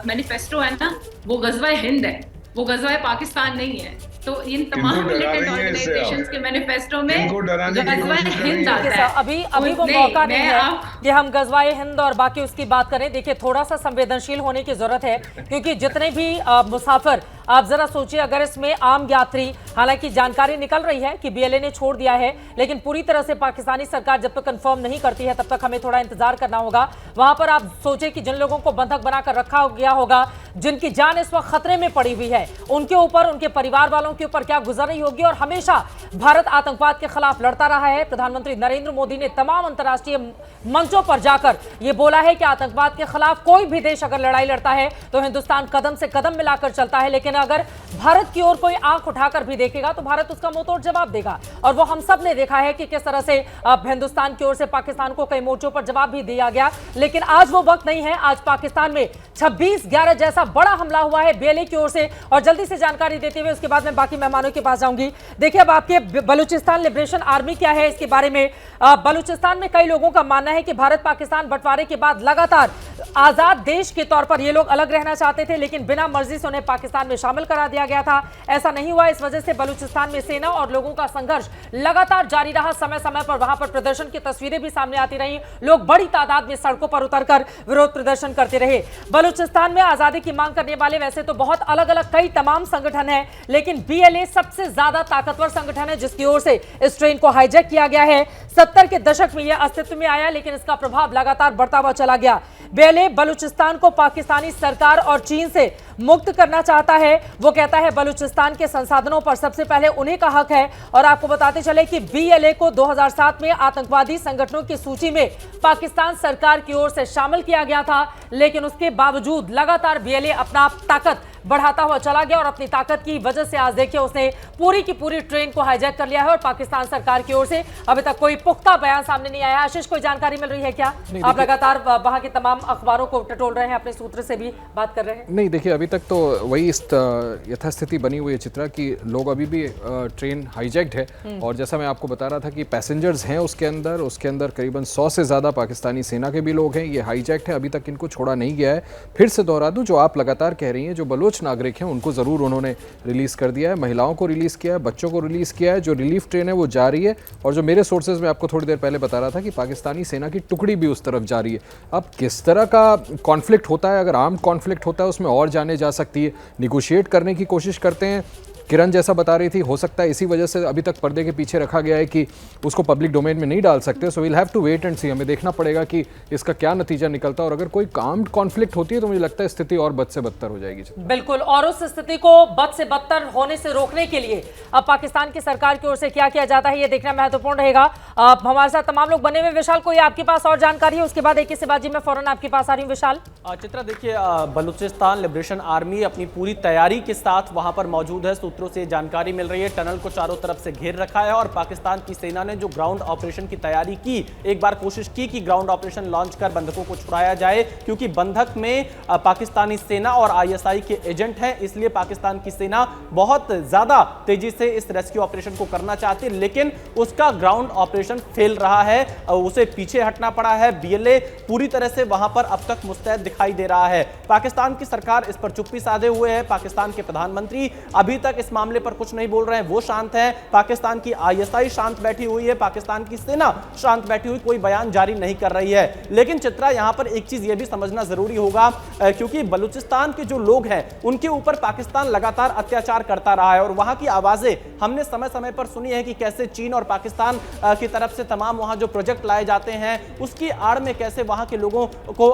Speaker 3: मैनिफेस्टो है ना, वो गजवा हिंद है, वो गजवा पाकिस्तान नहीं है। तो इन तमाम मिलिटेंट ऑर्गेनाइजेशंस के मैनिफेस्टो में गजवा हिंद आता है।
Speaker 1: अभी वो मौका नहीं है कि हम गजवाए हिंद और बाकी उसकी बात करें। देखिए, थोड़ा सा संवेदनशील होने की जरूरत है, क्योंकि जितने भी मुसाफिर, आप जरा सोचिए, अगर इसमें आम यात्री, हालांकि जानकारी निकल रही है कि बीएलए ने छोड़ दिया है, लेकिन पूरी तरह से पाकिस्तानी सरकार जब तक कंफर्म नहीं करती है तब तक हमें थोड़ा इंतजार करना होगा। वहां पर आप सोचिए कि जिन लोगों को बंधक बनाकर रखा गया होगा, जिनकी जान इस वक्त खतरे में पड़ी हुई है, उनके ऊपर, उनके परिवार वालों उनके ऊपर क्या गुजर रही होगी। और हमेशा भारत आतंकवाद के खिलाफ लड़ता रहा है। प्रधानमंत्री नरेंद्र मोदी ने तमाम अंतर्राष्ट्रीय मंचों पर जाकर यह बोला है कि आतंकवाद के खिलाफ कोई भी देश अगर लड़ाई लड़ता है तो हिंदुस्तान कदम से कदम मिलाकर चलता है, लेकिन अगर भारत की ओर कोई आंख उठाकर भी देखेगा तो भारत उसका मुंहतोड़ जवाब देगा। और वो हम सब ने देखा है कि किस तरह से हिंदुस्तान की ओर से पाकिस्तान को कई मोर्चों पर जवाब भी दिया गया। लेकिन आज वो वक्त नहीं है। आज पाकिस्तान में 26/11 जैसा बड़ा हमला हुआ है बीएलए की ओर से। और जल्दी से जानकारी देते हुए उसके बाद मैं बाकी मेहमानों के पास जाऊंगी। देखिए, अब आपके बलूचिस्तान लिबरेशन आर्मी क्या है इसके बारे में। बलूचिस्तान में कई लोगों का मानना है कि भारत पाकिस्तान बंटवारे के बाद लगातार आजाद देश के तौर पर ये लोग अलग रहना चाहते थे, लेकिन बिना मर्जी से उन्हें पाकिस्तान में शामिल करा दिया गया था। ऐसा नहीं हुआ। इस वजह से बलूचिस्तान में सेना और लोगों का संघर्ष लगातार जारी रहा। समय समय पर वहां पर प्रदर्शन की तस्वीरें भी सामने आती रही। लोग बड़ी तादाद में सड़कों पर उतरकर विरोध प्रदर्शन करते रहे। बलूचिस्तान में आजादी की मांग करने वाले वैसे तो बहुत अलग अलग कई तमाम संगठन हैं, लेकिन बीएलए सबसे ज्यादा ताकतवर संगठन है जिसकी ओर से इस ट्रेन को हाईजैक किया गया है। 70 के दशक में यह अस्तित्व में आया, लेकिन इसका प्रभाव लगातार बढ़ता हुआ चला गया। बीएलए बलूचिस्तान को पाकिस्तानी सरकार और चीन से मुक्त करना चाहता है। वो कहता है बलूचिस्तान के संसाधनों पर सबसे पहले उन्हीं का हक है। और आपको बताते चले कि बीएलए को 2007 में आतंकवादी संगठनों की सूची में पाकिस्तान सरकार की ओर से शामिल किया गया था, लेकिन उसके बावजूद लगातार बीएलए अपना ताकत बढ़ाता हुआ चला गया। और अपनी ताकत की वजह से आज देखिए उसने पूरी की पूरी ट्रेन को हाईजैक कर लिया है। और पाकिस्तान सरकार की ओर से अभी तक कोई पुख्ता बयान सामने नहीं आया। आशीष, कोई जानकारी मिल रही है क्या? आप लगातार वहां के तमाम अखबारों को टटोल रहे हैं, अपने सूत्र से भी बात कर रहे हैं।
Speaker 2: नहीं, देखिए, अभी तक तो वही यथास्थिति बनी हुई है चित्रा की लोग अभी भी ट्रेन हाईजैक्ड है। और जैसा मैं आपको बता रहा था कि पैसेंजर्स हैं उसके अंदर करीबन 100 से ज़्यादा पाकिस्तानी सेना के भी लोग हैं। ये हाईजैक्ड है, अभी तक इनको छोड़ा नहीं गया है। फिर से दोहरा दूं, जो आप लगातार कह रही हैं, जो बलोच नागरिक हैं उनको ज़रूर उन्होंने रिलीज़ कर दिया है। महिलाओं को रिलीज़ किया है, बच्चों को रिलीज़ किया है। जो रिलीफ ट्रेन है वो जा रही है। और जो मेरे सोर्सेज में आपको थोड़ी देर पहले बता रहा था कि पाकिस्तानी सेना की टुकड़ी भी उस तरफ जा रही है। अब किस तरह का कॉन्फ्लिक्ट होता है, अगर आर्म कॉन्फ्लिक्ट होता है उसमें और जाने जा सकती है। निगोशिएट करने की कोशिश करते हैं। किरण जैसा बता रही थी, हो सकता है इसी वजह से अभी तक पर्दे के पीछे रखा गया है कि उसको पब्लिक डोमेन में नहीं डाल सकते। So we'll have to wait and see. हमें देखना पड़ेगा कि इसका क्या नतीजा निकलता है। और अगर कोई आर्म्ड कॉन्फ्लिक्ट होती है तो मुझे लगता है स्थिति और बद से बदतर हो जाएगी।
Speaker 1: बिल्कुल, और उस स्थिति को बद से बदतर होने से रोकने के लिए अब पाकिस्तान की सरकार की ओर से क्या किया जाता है ये देखना महत्वपूर्ण रहेगा। हमारे साथ तमाम लोग बने हुए। विशाल, कोई आपके पास और जानकारी है? उसके बाद एक से बाजी में फौरन आपके पास आ रही हूँ। विशाल,
Speaker 7: चित्रा, देखिए, बलूचिस्तान लिबरेशन आर्मी अपनी पूरी तैयारी के साथ वहां पर मौजूद है। सूत्रों से जानकारी मिल रही है, टनल को चारों तरफ से घेर रखा है। और पाकिस्तान की सेना ने जो ग्राउंड ऑपरेशन की तैयारी की, एक बार कोशिश की कि ग्राउंड ऑपरेशन लॉन्च कर बंधकों को छुड़ाया जाए, क्योंकि बंधक में पाकिस्तानी सेना और आईएसआई के एजेंट हैं। इसलिए पाकिस्तान की सेना बहुत ज्यादा तेजी से इस रेस्क्यू ऑपरेशन को करना चाहती है, लेकिन उसका ग्राउंड ऑपरेशन फेल रहा है। उसे पीछे हटना पड़ा है। बीएलए पूरी तरह से वहां पर अब तक मुस्तैद दिखाई दे रहा है। पाकिस्तान की सरकार इस पर चुप्पी साधे हुए है। पाकिस्तान के प्रधानमंत्री अभी तक इस मामले पर कुछ नहीं बोल रहे हैं, वो शांत हैं। पाकिस्तान की आईएसआई शांत बैठी हुई है। पाकिस्तान की सेना शांत बैठी हुई, कोई बयान जारी नहीं कर रही है। लेकिन चित्रा, यहां पर एक चीज यह भी समझना जरूरी होगा, क्योंकि बलूचिस्तान के जो लोग हैं उनके ऊपर पाकिस्तान लगातार अत्याचार करता रहा है। और वहां की आवाजें हमने समय समय पर सुनी है कि कैसे चीन और पाकिस्तान की तरफ से तमाम वहां जो प्रोजेक्ट लाए जाते हैं उसकी आड़ में कैसे वहां के लोगों को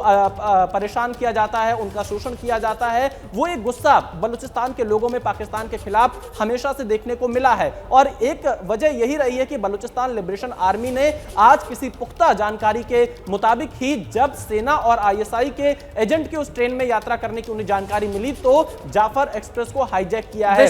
Speaker 7: परेशान किया जाता है, उनका शोषण किया जाता है। वो एक गुस्सा बलूचिस्तान के लोगों में पाकिस्तान के खिलाफ हमेशा से देखने को मिला है। और एक वजह यही रही है कि बलूचिस्तान लिबरेशन आर्मी ने आज किसी पुख्ता जानकारी के मुताबिक ही, जब सेना और आईएसआई के एजेंट की उस ट्रेन में यात्रा करने की उन्हें जानकारी मिली, तो जाफर एक्सप्रेस को हाईजैक किया है।